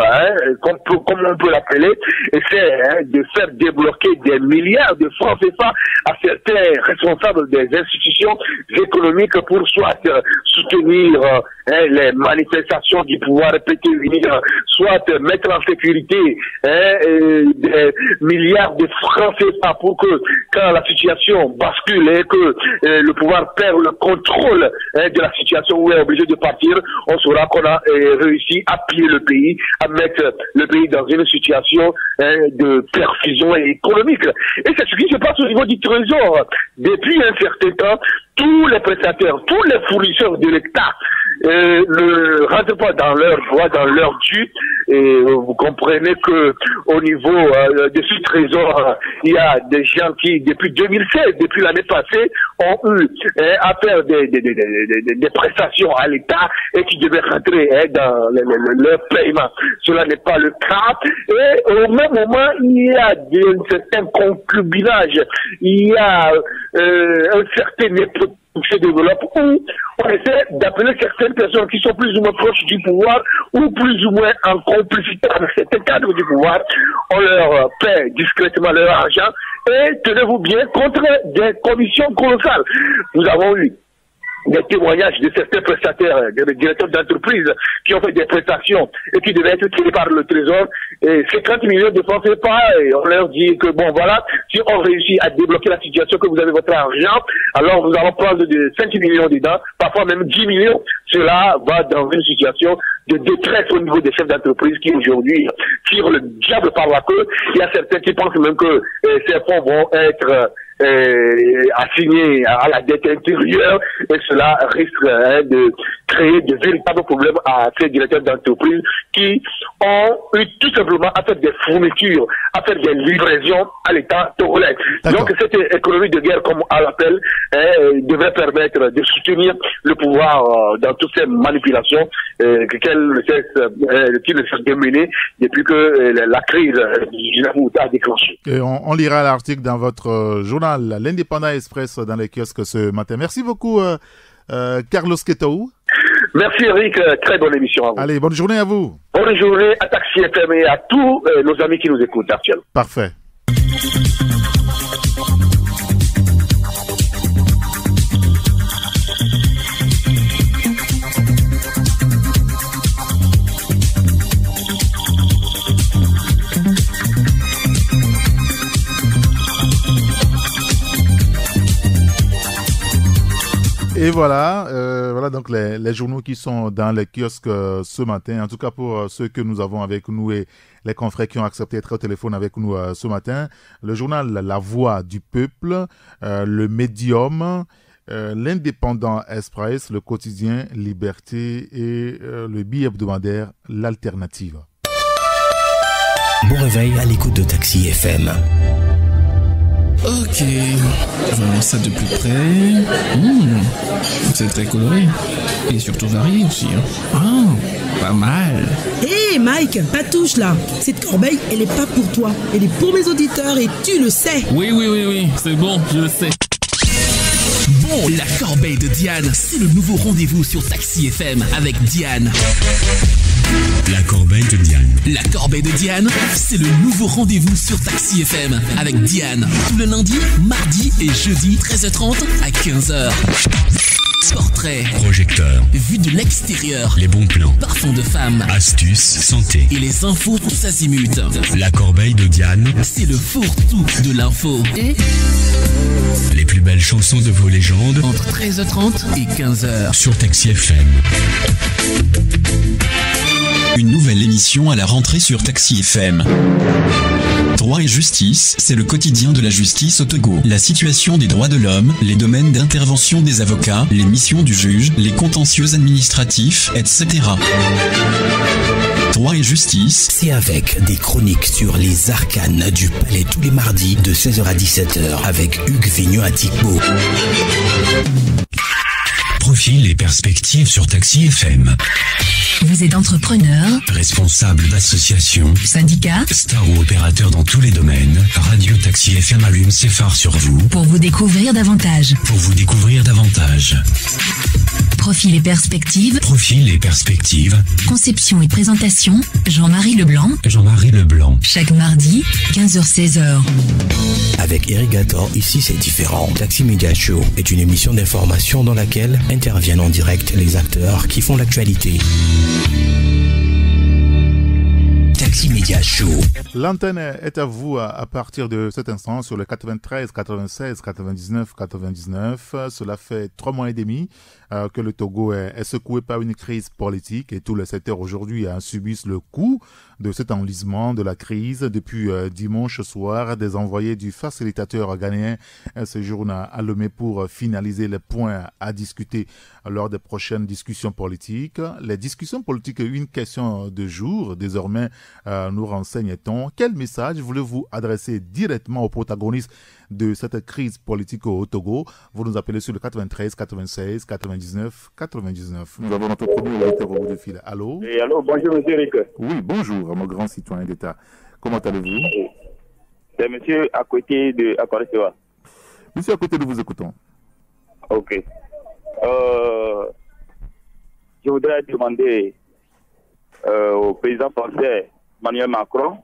comme on peut l'appeler, essaie de faire débloquer des milliards de francs CFA à certains responsables des institutions économiques pour soit soutenir les manifestations du pouvoir pété-unir, soit mettre en sécurité des milliards de francs CFA pour que quand la situation bascule et que le pouvoir perd le contrôle de la situation où il est obligé de partir, on saura qu'on a réussi à piller le pays, à mettre le pays dans une situation de perfusion économique. Et c'est ce qui se passe au niveau du Trésor. Depuis un certain temps, tous les prestataires, tous les fournisseurs de l'État ne rentrent pas dans leur droit, dans leur dû. Et vous comprenez que au niveau de ce trésor, il y a des gens qui, depuis 2016, depuis l'année passée, ont eu à faire des prestations à l'État et qui devaient rentrer dans leur paiement. Cela n'est pas le cas. Et au même moment, il y a un certain concubinage, il y a un certain népotisme qui se développe où on essaie d'appeler certaines personnes qui sont plus ou moins proches du pouvoir ou plus ou moins en complicité avec certains cadres du pouvoir. On leur paie discrètement leur argent et tenez-vous bien contre des commissions colossales. Nous avons eu des témoignages de certains prestataires, des directeurs d'entreprise qui ont fait des prestations et qui devaient être tirés par le Trésor. Et 50 millions de francs CFA, et on leur dit que bon voilà, si on réussit à débloquer la situation, que vous avez votre argent, alors nous allons prendre de 5 millions dedans, parfois même 10 millions. Cela va dans une situation de détresse au niveau des chefs d'entreprise qui aujourd'hui tirent le diable par la queue. Il y a certains qui pensent même que ces fonds vont être assignés à la dette intérieure et cela risque de créer de véritables problèmes à ces directeurs d'entreprise qui ont eu tout simplement à faire des fournitures, à faire des livraisons à l'État togolais. Donc cette économie de guerre, comme on l'appelle, devrait permettre de soutenir le pouvoir dans toutes ces manipulations qu'il ne cesse de mener depuis que la crise du 19 août a déclenché. Et on lira l'article dans votre journal L'Indépendant Express dans les kiosques ce matin. Merci beaucoup Carlos Quetaou. Merci Eric, très bonne émission à vous. Allez, bonne journée à vous. Bonne journée à Taxi FM et à tous nos amis qui nous écoutent actuellement. Parfait. Et voilà, voilà donc les journaux qui sont dans les kiosques ce matin. En tout cas pour ceux que nous avons avec nous et les confrères qui ont accepté d'être au téléphone avec nous ce matin. Le journal La Voix du Peuple, le Médium, l'Indépendant Express, le Quotidien Liberté et le billet hebdomadaire L'Alternative. Bon réveil à l'écoute de Taxi FM. Ok, voyons ça de plus près. C'est très coloré. Et surtout varié aussi. Pas mal. Hé Mike, pas touche là. Cette corbeille, elle est pas pour toi. Elle est pour mes auditeurs et tu le sais. Oui, c'est bon, je le sais. Bon, la corbeille de Diane, c'est le nouveau rendez-vous sur Taxi FM avec Diane. La corbeille de Diane. La corbeille de Diane, c'est le nouveau rendez-vous sur Taxi FM avec Diane. Tout le lundi, mardi et jeudi, 13h30 à 15h. Portrait, Projecteur, vue de l'extérieur, les bons plans, parfums de femmes, astuces, santé et les infos tous azimuts. La corbeille de Diane, c'est le fourre-tout de l'info. Et les plus belles chansons de vos légendes entre 13h30 et 15h sur Taxi FM. Une nouvelle émission à la rentrée sur Taxi FM. Droit et justice, c'est le quotidien de la justice au Togo. La situation des droits de l'homme, les domaines d'intervention des avocats, les missions du juge, les contentieux administratifs, etc. Droit et justice, c'est avec des chroniques sur les arcanes du palais tous les mardis de 16h à 17h avec Hugues Vigneault-Atikbo. Profil et perspectives sur Taxi FM. Vous êtes entrepreneur, responsable d'association, syndicat, star ou opérateur dans tous les domaines, Radio Taxi FM allume ses phares sur vous. Pour vous découvrir davantage. Profil et perspectives. Conception et présentation, Jean-Marie Leblanc. Chaque mardi, 15h-16h. Avec Eric Gator, ici c'est différent. Taxi Media Show est une émission d'information dans laquelle interviennent en direct les acteurs qui font l'actualité. Taxi Media Show. L'antenne est à vous à partir de cet instant sur le 93, 96, 99, 99. Cela fait 3 mois et demi que le Togo est secoué par une crise politique et tout le secteur aujourd'hui subissent le coup de cet enlisement de la crise. Depuis dimanche soir, des envoyés du facilitateur ghanéen séjournent à Lomé pour finaliser les points à discuter lors des prochaines discussions politiques. Les discussions politiques, une question de jour. Désormais, nous renseigne-t-on. Quel message voulez-vous adresser directement aux protagonistes de cette crise politique au Togo? Vous nous appelez sur le 93, 96, 99, 99. Nous avons notre premier auditeur au bout du fil. Allô? Et allô, bonjour monsieur Eric. Oui, bonjour mon grand citoyen d'État. Comment allez-vous? C'est monsieur à côté de Akwaresewa. Monsieur à côté, nous vous écoutons. Ok. Je voudrais demander au président français Emmanuel Macron,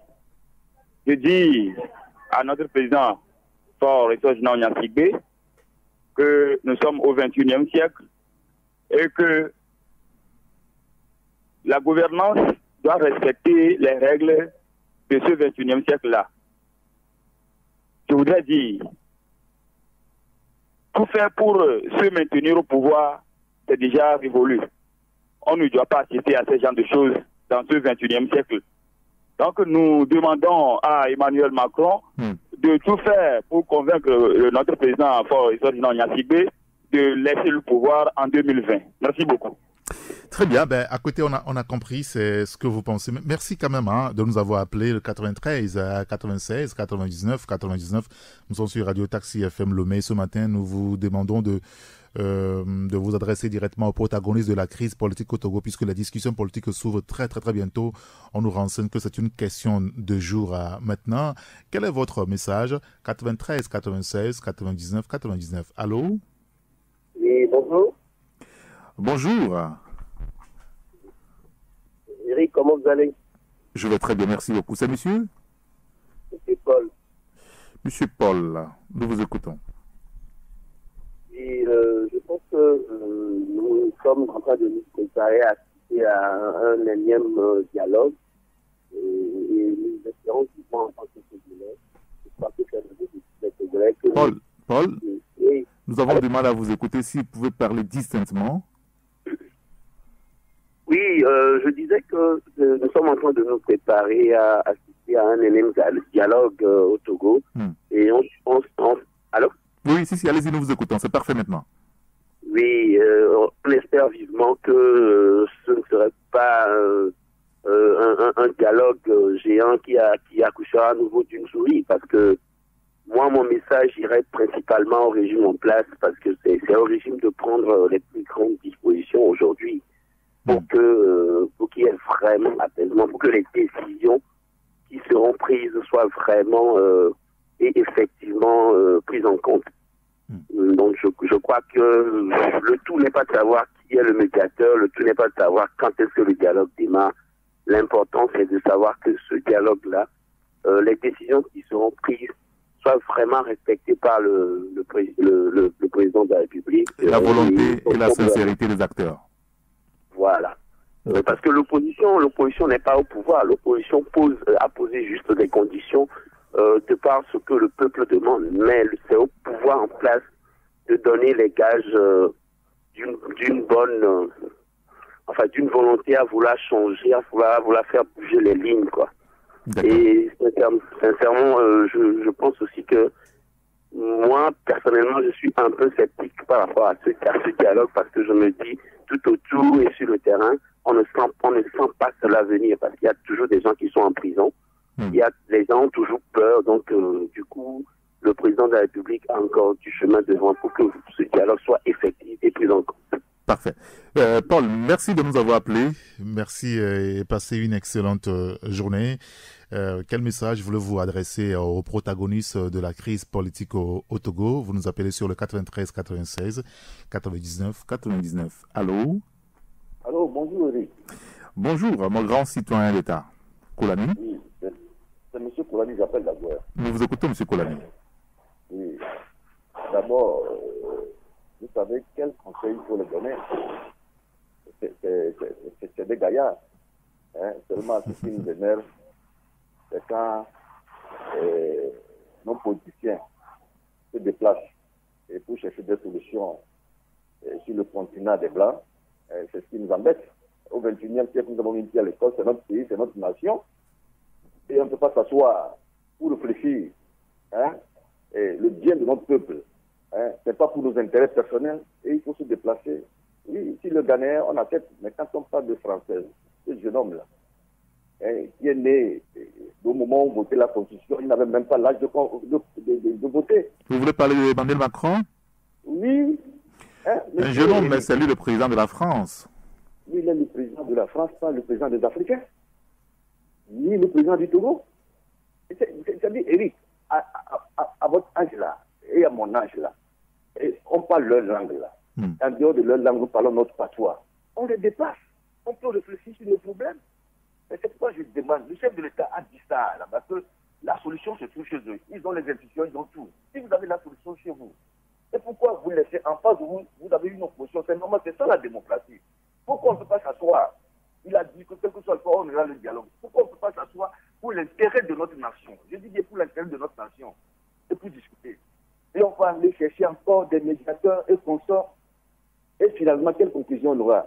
je dis à notre président Fort Ressorgina Onyasigbe que nous sommes au 21e siècle et que la gouvernance doit respecter les règles de ce 21e siècle-là. Je voudrais dire, tout faire pour se maintenir au pouvoir, c'est déjà révolu. On ne doit pas assister à ce genre de choses dans ce 21e siècle. Donc nous demandons à Emmanuel Macron de tout faire pour convaincre notre président Fort Ressorgina Onyasigbe de laisser le pouvoir en 2020. Merci beaucoup. Très bien, à côté on a compris c'est ce que vous pensez. Merci quand même de nous avoir appelé le 93, 96, 99, 99. Nous sommes sur Radio Taxi FM Lomé. Ce matin, nous vous demandons de vous adresser directement aux protagonistes de la crise politique au Togo, puisque la discussion politique s'ouvre très bientôt. On nous renseigne que c'est une question de jour maintenant. Quel est votre message? 93, 96, 99, 99. Allô? Oui, bonjour. Bonjour. Eric, comment vous allez? Je vais très bien, merci beaucoup. C'est monsieur? Monsieur Paul. Monsieur Paul, nous vous écoutons. Et je pense que nous sommes en train de nous préparer à assister à un énième dialogue. Et nous espérons qu'ils vont en tant que Togolais. Je crois que c'est le but des Togolais que... Paul, oui. Nous avons du mal à vous écouter. Si vous pouvez parler distinctement. Oui, je disais que nous sommes en train de nous préparer à assister à un énième dialogue au Togo. Et allô? Oui, si, allez-y, nous vous écoutons. C'est parfait maintenant. Oui, on espère vivement que ce ne serait pas un dialogue géant qui accouchera à nouveau d'une souris, parce que moi, mon message irait principalement au régime en place, parce que c'est au régime de prendre les plus grandes dispositions aujourd'hui pour qu'il y ait vraiment apaisement, pour que les décisions qui seront prises soient vraiment et effectivement prises en compte. Donc je crois que le tout n'est pas de savoir qui est le médiateur, le tout n'est pas de savoir quand est-ce que le dialogue démarre. L'important, c'est de savoir que ce dialogue-là, les décisions qui seront prises soient vraiment respectées par le président de la République. La volonté et la sincérité des acteurs. Voilà. Parce que l'opposition n'est pas au pouvoir. L'opposition a posé juste des conditions de par ce que le peuple demande. Mais c'est au pouvoir en place de donner les gages d'une bonne... d'une volonté à vouloir changer, à vouloir faire bouger les lignes, quoi. Et sincèrement, je pense aussi que moi, personnellement, je suis un peu sceptique par rapport à ce dialogue, parce que je me dis, tout autour et sur le terrain, on ne sent pas cela venir, parce qu'il y a toujours des gens qui sont en prison. Les gens ont toujours peur, donc du coup, le président de la République a encore du chemin devant pour que ce dialogue soit effectif et pris en compte. Parfait. Paul, merci de nous avoir appelés. Merci et passez une excellente journée. Quel message voulez-vous adresser aux protagonistes de la crise politique au Togo? Vous nous appelez sur le 93 96 99 99. Allô? Allô, bonjour Eric. Bonjour, mon grand citoyen d'État. Koulani? Oui, c'est M. Koulani, j'appelle d'abord. Nous vous écoutons, M. Koulani. Oui. D'abord, vous savez quel conseil il faut les donner? C'est des gaillards. Hein? Seulement ce qui nous énerve, c'est quand nos politiciens se déplacent et pour chercher des solutions sur le continent des Blancs. C'est ce qui nous embête. Au XXIe siècle, nous avons mis à l'école, c'est notre pays, c'est notre nation. Et on ne peut pas s'asseoir pour réfléchir. Hein? Et le bien de notre peuple. Hein, c'est pas pour nos intérêts personnels et il faut se déplacer. Oui, si le Ghanéen, on accepte, mais quand on parle de Français, ce jeune homme-là, hein, qui est né au moment où on votait la Constitution, il n'avait même pas l'âge de voter. Vous voulez parler d'Emmanuel Macron? Oui. Hein, un jeune homme, mais c'est lui le président de la France. Oui, il est le président de la France, pas le président des Africains. Ni le président du Togo. C'est-à-dire, Eric, à votre âge là, et à mon âge là, et on parle leur langue là. En dehors de leur langue, nous parlons notre patois. On les dépasse. On peut réfléchir sur les problèmes. Et c'est pourquoi je demande, le chef de l'État a dit ça là, parce que la solution se trouve chez eux. Ils ont les institutions, ils ont tout. Si vous avez la solution chez vous, et pourquoi vous laissez en face de vous, vous avez une opposition, c'est normal, c'est ça la démocratie. Pourquoi on ne peut pas s'asseoir? Il a dit que quel que soit le cas, on ira le dialogue. Pourquoi on ne peut pas s'asseoir pour l'intérêt de notre nation? Je dis bien pour l'intérêt de notre nation. Et pour discuter. Et on va aller chercher encore des médiateurs et consorts. Et finalement, quelle conclusion on aura?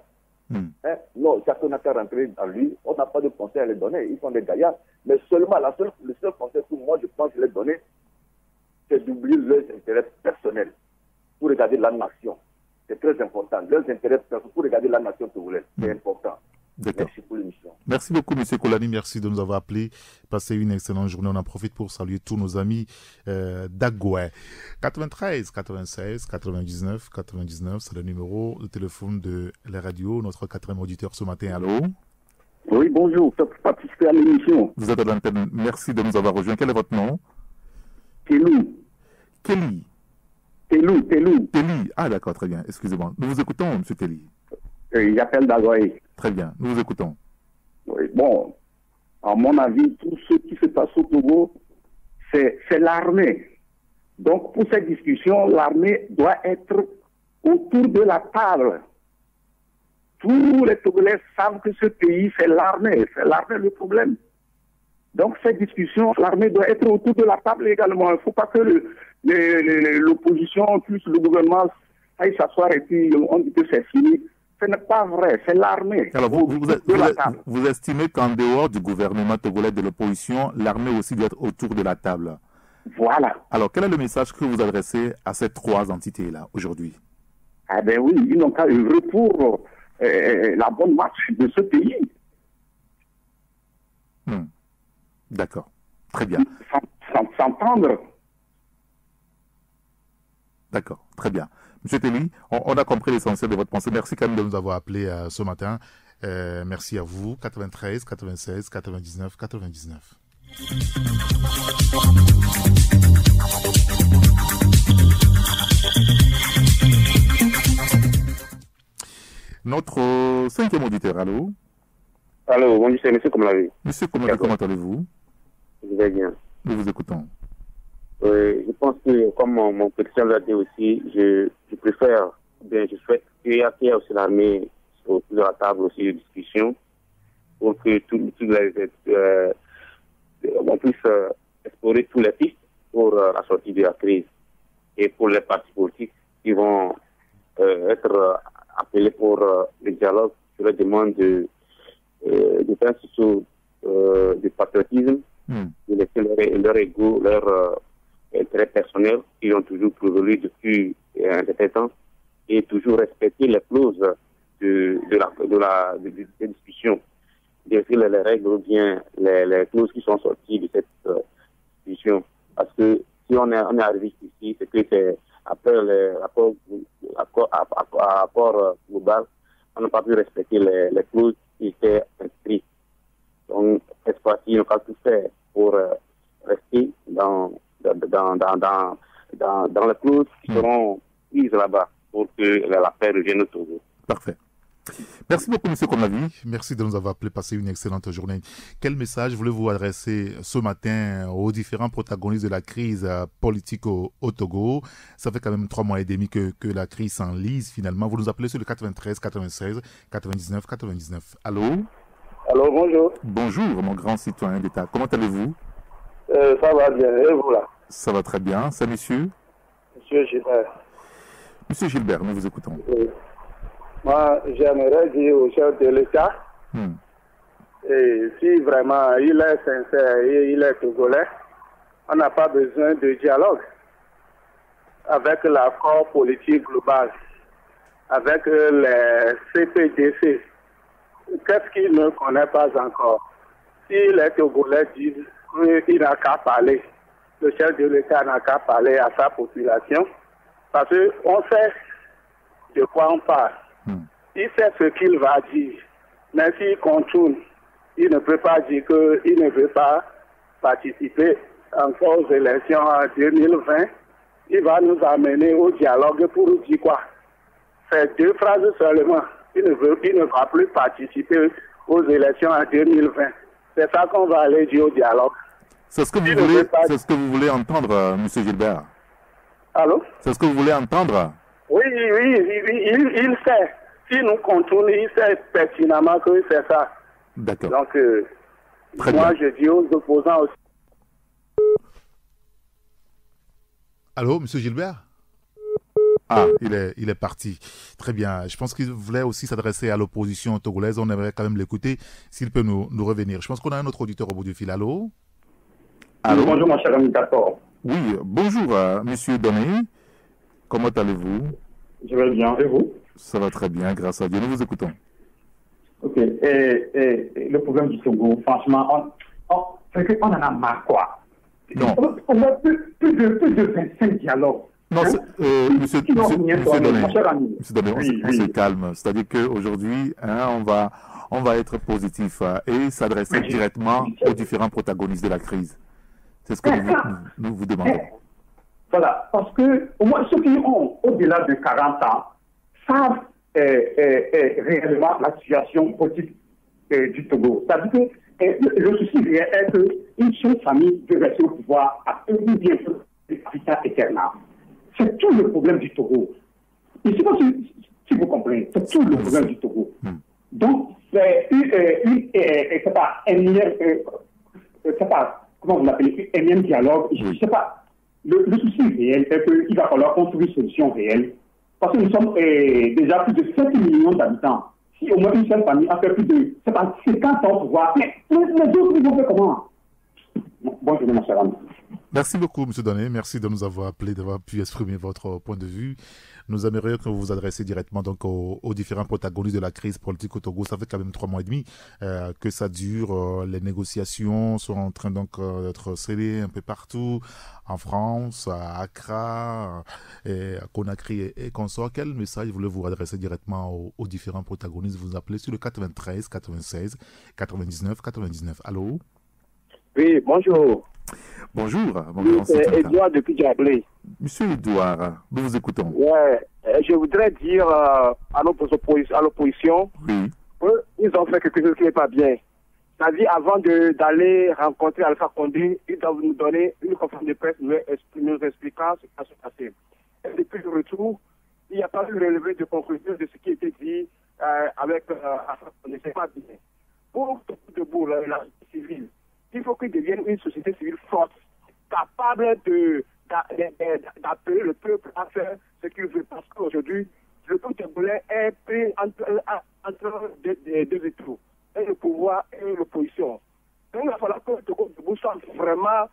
Hein? Non, chacun n'a qu'à rentrer en lui. On n'a pas de conseil à les donner. Ils sont des gaillards. Mais seulement, le seul conseil que moi, je pense les donner, c'est d'oublier leurs intérêts personnels pour regarder la nation. C'est très important. Leurs intérêts personnels pour regarder la nation togolaise. C'est important. Merci pour l'émission. Merci beaucoup, M. Koulani. Merci de nous avoir appelés. Passez une excellente journée. On en profite pour saluer tous nos amis d'Agoué. 93 96 99 99, c'est le numéro de téléphone de la radio. Notre quatrième auditeur ce matin. Allô? Oui, bonjour. Pour participer à l'émission. Vous êtes à l'antenne. Merci de nous avoir rejoints. Quel est votre nom? Kelly. Kelly. Telou. Ah, d'accord, très bien. Excusez-moi. Nous vous écoutons, M. Kelly. J'appelle d'Agoué. Très bien, nous vous écoutons. Oui, bon, à mon avis, tout ce qui se passe au Togo, c'est l'armée. Donc, pour cette discussion, l'armée doit être autour de la table. Tous les Togolais savent que ce pays, c'est l'armée le problème. Donc, cette discussion, l'armée doit être autour de la table également. Il ne faut pas que l'opposition plus le gouvernement aille s'asseoir et puis on dit que c'est fini. Ce n'est pas vrai, c'est l'armée. Alors, vous estimez qu'en dehors du gouvernement togolais de l'opposition, l'armée aussi doit être autour de la table. Voilà. Alors, quel est le message que vous adressez à ces trois entités-là aujourd'hui? Ah ben oui, ils n'ont qu'à œuvrer pour la bonne marche de ce pays. D'accord. Très bien. S'entendre. D'accord. Très bien. Monsieur Telly, on a compris l'essentiel de votre pensée. Merci quand même de nous avoir appelé ce matin. Merci à vous. 93, 96, 99, 99. Notre 5e auditeur, allô? Allô, bonjour, c'est monsieur Komlavi. Monsieur Komlavi, comment allez-vous? Je vais bien. Nous vous écoutons. Je pense que, comme mon président l'a dit aussi, je préfère, bien, je souhaite qu'il y ait aussi l'armée autour de la table aussi de discussion pour que on puisse explorer tous les pistes pour la sortie de la crise et pour les partis politiques qui vont être appelés pour le dialogue sur la demande de principes du patriotisme, de laisser leur ego, leur intérêt personnel qui ont toujours prévalu depuis un certain temps et toujours respecter les clauses des discussions, bien sûr les règles ou bien les clauses qui sont sorties de cette discussion. Parce que si on est arrivé ici, c'est que c'est après le rapport global, on n'a pas pu respecter les clauses qui étaient inscrites. Donc, cette fois-ci, on n'a pas tout fait pour rester dans les clauses qui seront prises là-bas pour que la paix revienne au Togo. Parfait. Merci beaucoup, monsieur Komlavi. Merci de nous avoir appelé, passer une excellente journée. Quel message voulez-vous adresser ce matin aux différents protagonistes de la crise politique au Togo? Ça fait quand même 3 mois et demi que la crise s'enlise finalement. Vous nous appelez sur le 93, 96, 99, 99. Allô? Allô, bonjour. Bonjour, mon grand citoyen d'État. Comment allez-vous? Ça va bien. Et vous là? Ça va très bien. C'est monsieur? Monsieur Gilbert. Monsieur Gilbert, nous vous écoutons. Oui. Moi, j'aimerais dire au chef de l'État, et si vraiment il est sincère et il est togolais, on n'a pas besoin de dialogue avec l'accord politique global, avec les CPDC. Qu'est-ce qu'il ne connaît pas encore? Si les Togolais disent qu'il n'a qu'à parler, le chef de l'État n'a qu'à parler à sa population, parce qu'on sait de quoi on parle. Il sait ce qu'il va dire, mais s'il contourne, il ne peut pas dire qu'il ne veut pas participer encore aux élections en 2020. Il va nous amener au dialogue pour nous dire quoi? C'est 2 phrases seulement. Il ne va plus participer aux élections en 2020. C'est ça qu'on va aller dire au dialogue. C'est ce que vous voulez entendre, monsieur Gilbert? Allô? C'est ce que vous voulez entendre? Oui, il sait. Si nous contournons, il sait pertinemment que c'est ça. D'accord. Donc, moi, je dis aux opposants aussi. Allô, monsieur Gilbert? Ah, il est parti. Très bien. Je pense qu'il voulait aussi s'adresser à l'opposition togolaise. On aimerait quand même l'écouter, s'il peut nous revenir. Je pense qu'on a un autre auditeur au bout du fil. Allô? Allô? Bonjour, mon cher ami D'accord. Oui, bonjour, monsieur Doné. Comment allez-vous? Je vais bien, et vous? Ça va très bien, grâce à Dieu. Nous vous écoutons. Ok. Et le problème du Togo, franchement, c'est qu'on en a marre, quoi. Non. On a plus de 25 dialogues. Non, monsieur Doné, on se calme. C'est-à-dire qu'aujourd'hui, on va être positif et s'adresser directement aux différents protagonistes de la crise. C'est ce que nous vous demandons. Voilà, parce que au moins ceux qui ont au-delà de 40 ans savent réellement la situation politique du Togo. C'est-à-dire que le souci réel est qu'une seule famille veut rester au pouvoir à un bien vitam aeternam. C'est tout le problème du Togo. Je ne sais pas si vous comprenez, c'est tout le problème du Togo. Donc, c'est comment vous l'appelez, un énième dialogue, je ne sais pas. Le souci réel est qu'il va falloir construire une solution réelle. Parce que nous sommes déjà plus de 7 millions d'habitants. Si au moins une seule famille a fait plus de 50 ans pour pouvoir, mais les autres, ils vont faire comment? Bonjour, mon cher ami. Merci beaucoup, M. Donné. Merci de nous avoir appelé, d'avoir pu exprimer votre point de vue. Nous aimerions que vous vous adressiez directement donc aux différents protagonistes de la crise politique au Togo. Ça fait quand même 3 mois et demi que ça dure. Les négociations sont en train donc d'être scellées un peu partout, en France, à Accra, à Conakry et consorts. Quel message voulez-vous adresser directement aux différents protagonistes? Vous appelez sur le 93 96 99 99. Allô? Oui, bonjour. Bonjour. Oui, c'est Edouard depuis Diablé. Monsieur Edouard, nous vous écoutons. Ouais, je voudrais dire à l'opposition qu'ils ont fait quelque chose qui n'est pas bien. C'est-à-dire, avant d'aller rencontrer Alpha Condé, ils doivent nous donner une conférence de presse nous expliquant ce qui va se passer. Et depuis le retour, il n'y a pas eu relevé de conclusion de ce qui était dit avec Alpha Condé. Ce n'est pas bien. Pour tout debout, la société civile, il faut qu'il devienne une société civile forte, capable d'appeler le peuple à faire ce qu'il veut. Parce qu'aujourd'hui, le peuple togolais est pris entre deux étrous, et le pouvoir et l'opposition. Donc il va falloir que le Togo debout soit vraiment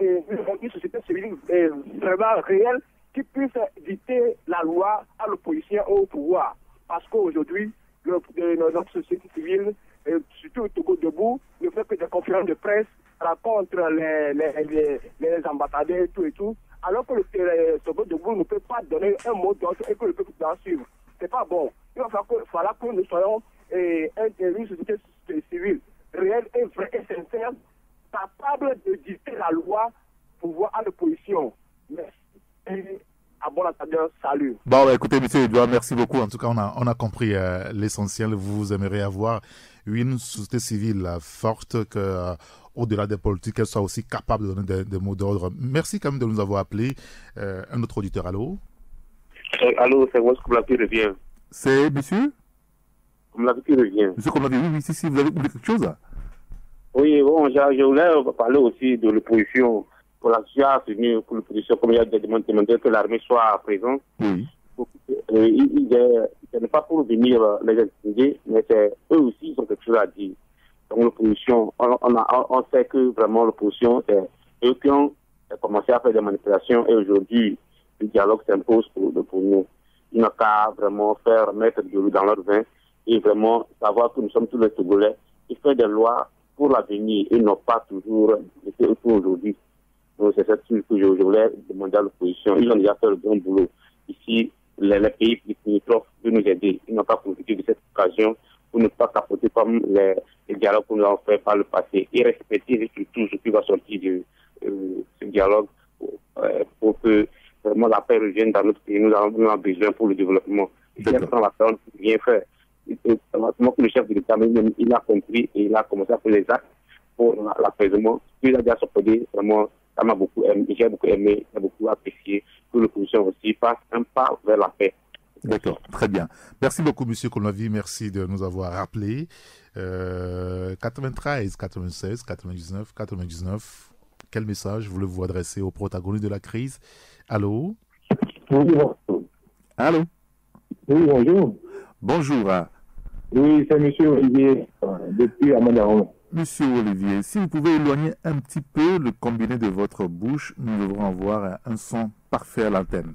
une société civile vraiment réelle qui puisse dicter la loi à l'opposition et au pouvoir. Parce qu'aujourd'hui, notre société civile, surtout le Togo debout, ne fait que des conférences de presse, rencontre les ambassadeurs et tout, alors que le Togo debout ne peut pas donner un mot d'ordre et que le peuple doit suivre. C'est pas bon. Il va falloir que nous soyons une société civile réelle et vraie et sincère, capable de dicter la loi pouvoir à l'opposition. Merci. Et à bon entendeur, salut. Bon, écoutez, monsieur Edouard, merci beaucoup. En tout cas, on a compris l'essentiel. Vous aimeriez avoir une société civile forte que, au-delà des politiques, elle soit aussi capable de donner des mots d'ordre. Merci quand même de nous avoir appelé. Un autre auditeur, allô? Allô, c'est moi, Koumlapi revient. C'est monsieur? Koumlapi qui revient. Monsieur Koumlapi, oui, si, vous avez oublié quelque chose? Oui, bon, je voulais parler aussi de l'opposition. Pour la tenue pour l'opposition, comme il y a demandé que l'armée soit présente. Oui. Ce n'est pas pour venir les intimider, mais c'est eux aussi, ils ont quelque chose à dire. Donc l'opposition, on sait que vraiment l'opposition, c'est eux qui ont commencé à faire des manipulations et aujourd'hui, le dialogue s'impose pour nous. Ils n'ont qu'à vraiment mettre de l'eau dans leur vin et vraiment savoir que nous sommes tous les Togolais et faire des lois pour l'avenir et non pas toujours pour aujourd'hui. Donc c'est ça que je voulais demander à l'opposition. Ils ont déjà fait le bon boulot. Ici, les pays limitrophes de nous aider. Ils n'ont pas profité de cette occasion pour ne pas capoter comme les dialogues que nous avons fait par le passé et respecter surtout ce qui va sortir de ce dialogue pour que vraiment la paix revienne dans notre pays. Nous avons besoin pour le développement. Il y a la parole pour bien faire. Le chef de l'État, il a compris et il a commencé à faire les actes pour l'apaisement. Il a déjà sorti vraiment. Ça m'a beaucoup aimé, j'ai beaucoup aimé, j'ai beaucoup apprécié que l'opposition aussi fasse un pas vers la paix. D'accord, très bien. Merci beaucoup, monsieur Koulmavi. Merci de nous avoir rappelé. 93, 96, 99, 99. Quel message voulez-vous adresser aux protagonistes de la crise? Allô? Oui, bonjour. Allô? Oui, bonjour. Bonjour. Oui, c'est monsieur Olivier, depuis Amanaron. Monsieur Olivier, si vous pouvez éloigner un petit peu le combiné de votre bouche, nous devrons avoir un son parfait à l'antenne.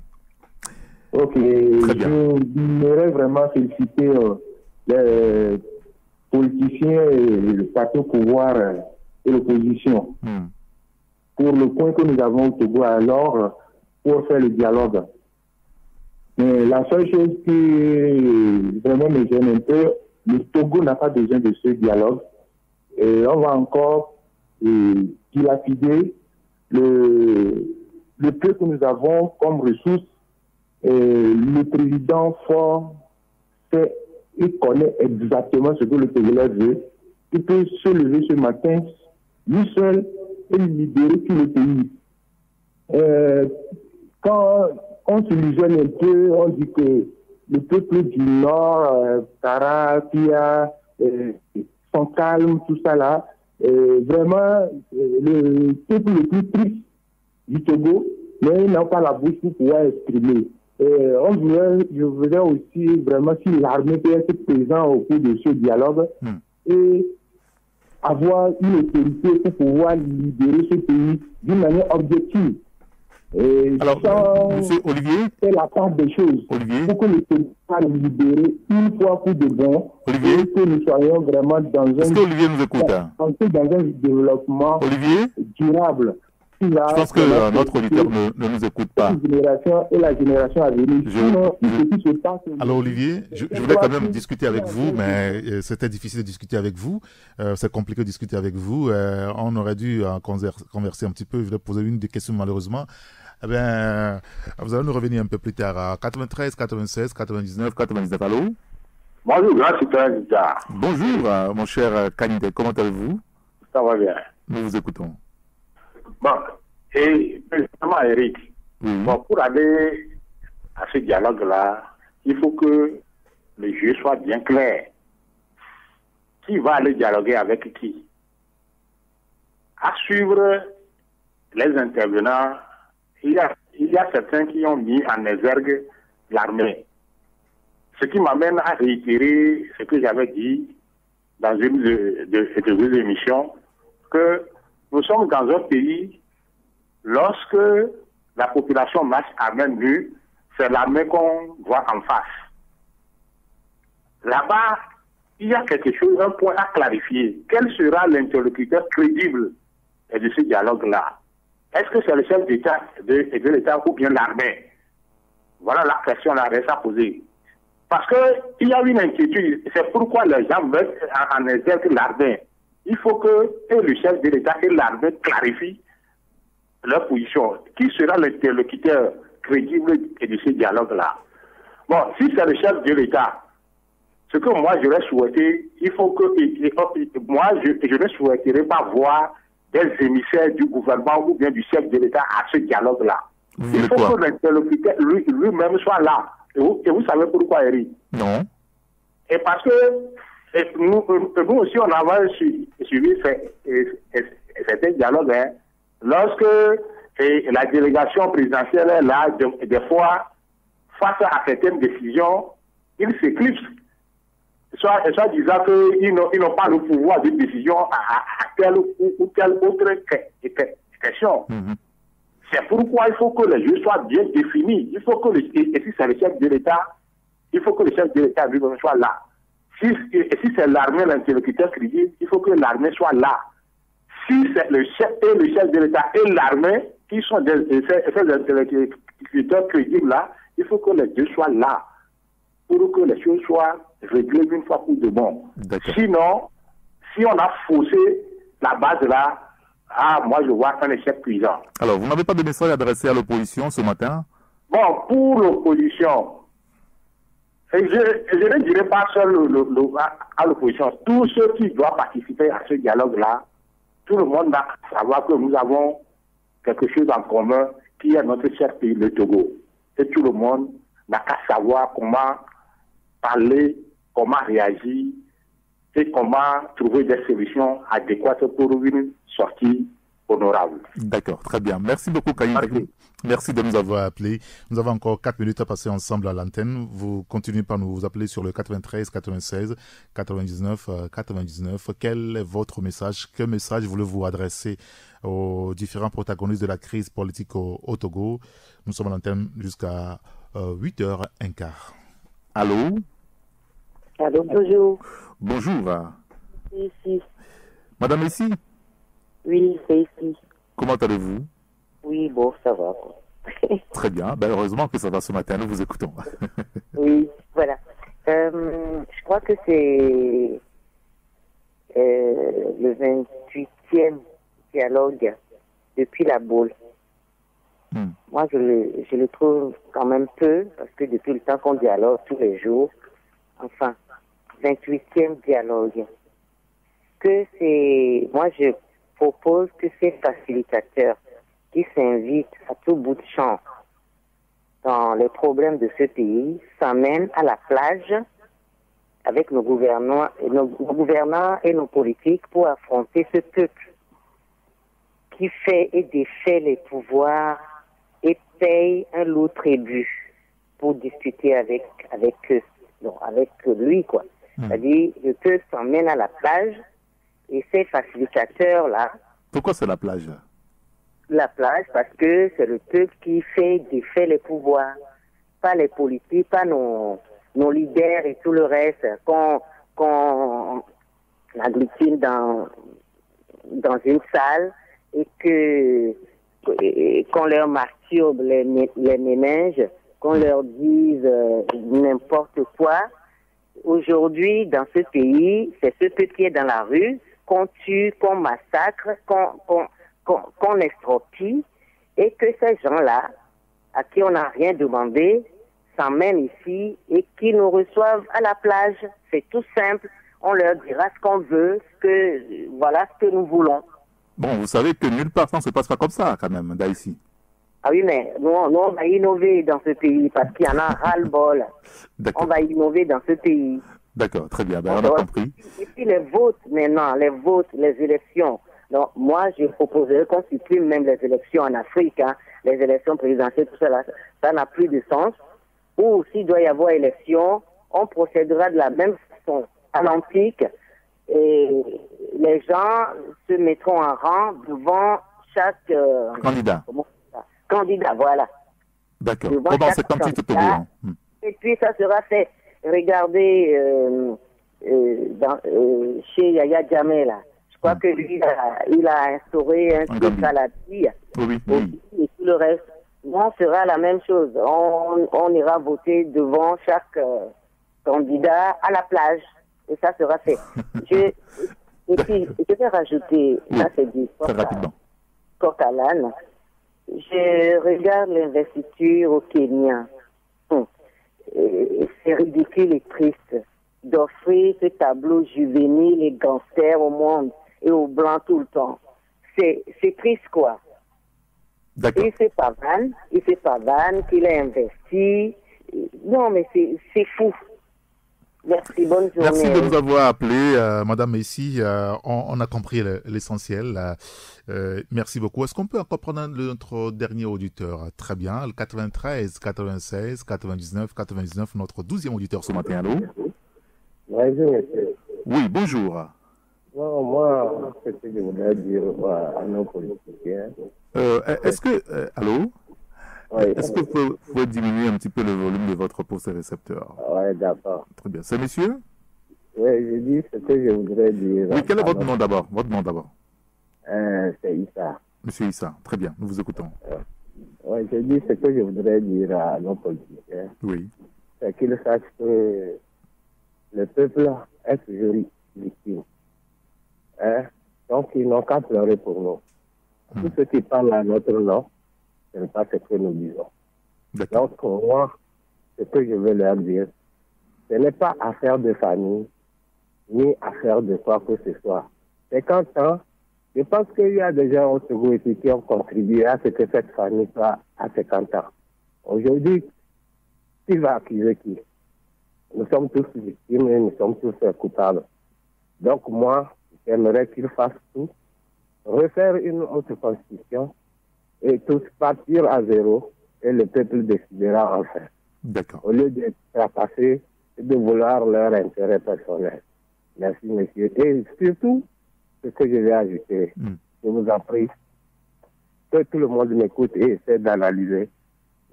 Ok, je voudrais vraiment féliciter les politiciens et le parti au pouvoir et l'opposition pour le point que nous avons au Togo alors pour faire le dialogue. Mais la seule chose qui vraiment me gêne un peu, le Togo n'a pas besoin de ce dialogue. Et on va encore dilapider le peu que nous avons comme ressources. Le président fort il connaît exactement ce que le Togolais veut. Il peut se lever ce matin, lui seul, et libérer tout le pays. Quand on se légère un peu, on dit que le peuple du Nord, Kara, Pia, sont calmes, tout ça là. Vraiment, le peuple le plus triste du Togo, mais ils n'ont pas la bouche pour pouvoir exprimer. Je voudrais aussi vraiment si l'armée peut être présente au cours de ce dialogue et avoir une autorité pour pouvoir libérer ce pays d'une manière objective. Et alors, monsieur Olivier, c'est la part des choses. Olivier, pour que le pays soit libéré une fois pour de bon, Olivier, et que nous soyons vraiment dans est-ce que Olivier nous écoute? dans un développement Olivier, durable. Je pense que notre auditeur ne nous écoute pas. La génération à venir. Alors Olivier, je voulais quand même discuter avec vous, mais c'était difficile de discuter avec vous. C'est compliqué de discuter avec vous. On aurait dû converser un petit peu. Je voulais poser une des questions malheureusement. Eh bien, vous allez nous revenir un peu plus tard à 93, 96, 99, 99. Allô? Bonjour, grand citoyen. Bonjour, mon cher Kanide. Comment allez-vous? Ça va bien. Nous vous écoutons. Bon, et précisément, Eric, bon, pour aller à ce dialogue-là, il faut que le jeu soit bien clair. Qui va aller dialoguer avec qui? À suivre les intervenants, il y a certains qui ont mis en exergue l'armée. Ce qui m'amène à réitérer ce que j'avais dit dans une de vos émissions, que nous sommes dans un pays, lorsque la population marche à main nue, c'est l'armée qu'on voit en face. Là-bas, il y a quelque chose, un point à clarifier. Quel sera l'interlocuteur crédible de ce dialogue-là? Est-ce que c'est le chef d'État de l'État ou bien l'armée? Voilà la question là reste à poser. Parce qu'il y a une inquiétude, c'est pourquoi les gens mettent en exergue l'armée. Il faut que le chef de l'État et l'armée clarifient leur position. Qui sera l'interlocuteur crédible de ce dialogue-là? Bon, si c'est le chef de l'État, ce que moi j'aurais souhaité, il faut que moi je ne souhaiterais pas voir des émissaires du gouvernement ou bien du chef de l'État à ce dialogue-là. Il faut que l'interlocuteur lui-même soit là. Et vous savez pourquoi, Eric? Non. Et parce que nous aussi, on avait suivi certains dialogues. Hein. Lorsque la délégation présidentielle est là, des fois, face à certaines décisions, ils s'éclipsent. Soit disant qu'ils n'ont pas le pouvoir de décision à telle ou telle autre question. C'est pourquoi il faut que les jeux soient bien définis. Il faut que et si c'est le chef de l'État, il faut que le chef de l'État lui-même soit là. Si c'est l'armée, l'interlocuteur crédible, il faut que l'armée soit là. Si c'est le chef de l'État et l'armée qui sont ces interlocuteurs crédibles-là, il faut que les deux soient là pour que les choses soient réglées une fois pour de bon. Sinon, si on a faussé la base là, moi je vois un échec cuisant. Alors, vous n'avez pas de message adressé à l'opposition ce matin? Bon, pour l'opposition, je ne dirais pas seul à l'opposition. Tous ceux qui doivent participer à ce dialogue-là, tout le monde doit savoir que nous avons quelque chose en commun qui est notre cher pays, le Togo. Et tout le monde n'a qu'à savoir comment parler, comment réagir et comment trouver des solutions adéquates pour une sortie honorable. D'accord, très bien. Merci beaucoup, Kaïm. Merci de nous avoir appelés. Nous avons encore 4 minutes à passer ensemble à l'antenne. Vous continuez par nous appeler sur le 93 96 99 99. Quel est votre message? Quel message voulez-vous adresser aux différents protagonistes de la crise politique au Togo? Nous sommes à l'antenne jusqu'à 8h15. Allô? Allô, bonjour. Bonjour. Ici. Madame ici? Oui, c'est ici. Comment allez-vous? Oui, bon, ça va. Très bien. Ben, heureusement que ça va ce matin. Nous vous écoutons. Oui, voilà. Je crois que c'est le 28e dialogue depuis la boule. Moi, je le trouve quand même peu, parce que depuis le temps qu'on dialogue tous les jours, enfin, 28e dialogue, moi je propose que ces facilitateurs qui s'invitent à tout bout de champ dans les problèmes de ce pays s'amènent à la plage avec nos gouvernants et nos politiques pour affronter ce peuple qui fait et défait les pouvoirs et paye un lourd tribut pour discuter avec eux, non, avec lui, quoi. C'est-à-dire, le peuple s'emmène à la plage, Et ces facilitateurs-là... Pourquoi c'est la plage? La plage, parce que c'est le peuple qui défait les pouvoirs. Pas les politiques, pas nos leaders et tout le reste qu'on agglutine dans une salle et qu'on leur masturbe les méninges, qu'on leur dise n'importe quoi. Aujourd'hui, dans ce pays, c'est ce peuple qui est dans la rue, qu'on tue, qu'on massacre, qu'on extorque, et que ces gens-là, à qui on n'a rien demandé, s'emmènent ici et qui nous reçoivent à la plage. C'est tout simple. On leur dira ce qu'on veut, voilà ce que nous voulons. Bon, vous savez que nulle part ça ne se passe pas comme ça, quand même, d'ici. Ah oui, mais nous, on va innover dans ce pays parce qu'il y en a ras-le-bol. On va innover dans ce pays. D'accord, très bien, on a compris. Et puis les votes, maintenant, les élections. Donc, moi, je proposerais qu'on supprime même les élections en Afrique, hein, les élections présidentielles, tout ça, ça n'a plus de sens. Ou s'il doit y avoir élection, on procédera de la même façon à l'antique et les gens se mettront en rang devant chaque candidat, voilà. D'accord. Pendant 58 tours. Et puis ça sera fait. Regardez chez Yaya Jammeh là. Je crois que lui, il a instauré un truc à la vie. Oui. Et tout le reste. On fera la même chose. On ira voter devant chaque candidat à la plage. Et ça sera fait. Et puis, je vais rajouter, ça c'est dit, Coq-à-l'âne. Je regarde l'investiture au Kenya. C'est ridicule et triste d'offrir ce tableau juvénile et gangster au monde et aux Blancs tout le temps. C'est triste, quoi. Il se pavane qu'il a investi. Non, mais c'est fou. Merci, bonne journée. Merci de nous avoir appelé, Madame Messi. On a compris l'essentiel. Merci beaucoup. Est-ce qu'on peut encore prendre notre dernier auditeur? Très bien. Le 93, 96, 99, 99, notre 12e auditeur ce matin. Allô? Bonjour, monsieur. Oui, bonjour. Non, moi, ce que je voudrais dire à nos politiciens. Est-ce que... allô? Oui, est-ce que vous pouvez diminuer un petit peu le volume de votre poste récepteur? Oui, d'accord. Très bien. C'est monsieur? Oui, je dis ce que je voudrais dire. Oui, quel est votre nom d'abord? Votre nom d'abord? C'est Issa. Monsieur Issa, très bien, nous vous écoutons. Oui, je dis ce que je voudrais dire à nos politiciens. Oui. C'est qu'ils sachent que le peuple est toujours victime. Donc, ils n'ont qu'à pleurer pour nous. Tous ceux qui parlent à notre nom, ce n'est pas ce que nous disons. Donc, moi, ce que je veux leur dire, ce n'est pas affaire de famille, ni affaire de quoi que ce soit. 50 ans, je pense qu'il y a des gens au Togo qui ont contribué à ce que cette famille soit à 50 ans. Aujourd'hui, qui va accuser qui? Nous sommes tous victimes et nous sommes tous coupables. Donc, moi, j'aimerais qu'ils fassent tout, refaire une autre constitution, et tous partir à zéro, et le peuple décidera enfin. D'accord. Au lieu d'être trapassés et de vouloir leur intérêt personnel. Merci, monsieur. Et surtout, ce que je vais ajouter, je vous en prie, que tout le monde m'écoute et essaie d'analyser.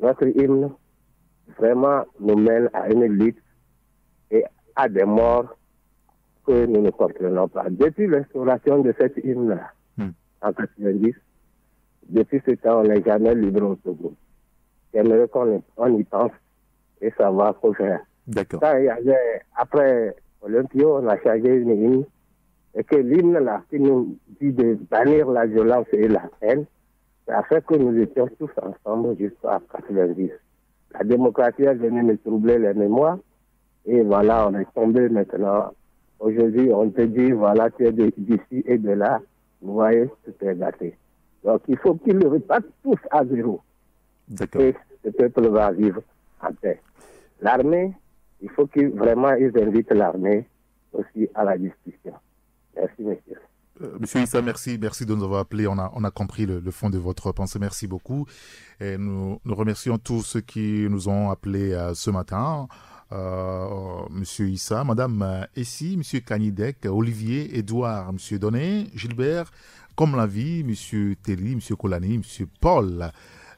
Notre hymne, vraiment, nous mène à une lutte et à des morts que nous ne comprenons pas. Depuis l'instauration de cette hymne-là, en 90, depuis ce temps, on n'est jamais libre au Togo. J'aimerais qu'on y pense et savoir quoi faire. D'accord. Après Olympio, on a changé une hymne et que l'hymne là, qui nous dit de bannir la violence et la haine, ça a fait que nous étions tous ensemble jusqu'à 90. La démocratie est venue nous troubler les mémoires et voilà, on est tombé maintenant. Aujourd'hui, on te dit, voilà, tu es d'ici et de là. Vous voyez, tout est gâté. Donc, il faut qu'ils le repartent tous à zéro. D'accord. Et le peuple va vivre en paix. L'armée, il faut qu'ils invitent l'armée aussi à la discussion. Merci, monsieur. Monsieur Issa, merci de nous avoir appelé. On a compris le fond de votre pensée. Merci beaucoup. Et nous remercions tous ceux qui nous ont appelés ce matin. Monsieur Issa, Madame Essie, Monsieur Kanidek, Olivier, Edouard, Monsieur Donné, Gilbert, Comme la vie, Monsieur Telly, Monsieur Kolani, Monsieur Paul,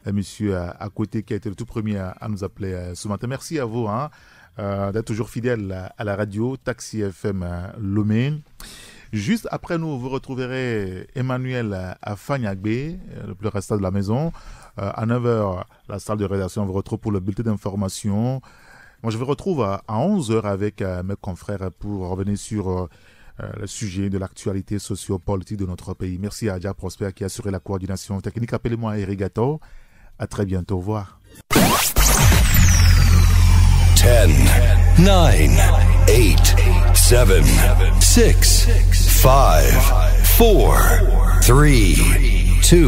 Monsieur à côté qui a été le tout premier à nous appeler ce matin. Merci à vous d'être toujours fidèle à la radio Taxi FM Lomé. Juste après nous, vous retrouverez Emmanuel à Fagnagbe, le plus restant de la maison. À 9h, la salle de rédaction vous retrouve pour le bulletin d'information. Moi, je vous retrouve à 11h avec mes confrères pour revenir sur le sujet de l'actualité socio-politique de notre pays. Merci à Adja Prosper qui a assuré la coordination technique. Appelez-moi Eric Gator. À très bientôt. Au revoir. 10, 9, 8, 7, 6, 5, 4, 3, 2,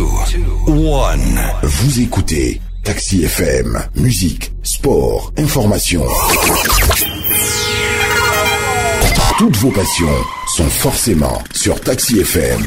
1. Vous écoutez Taxi FM, musique, sport, information. Toutes vos passions sont forcément sur Taxi FM.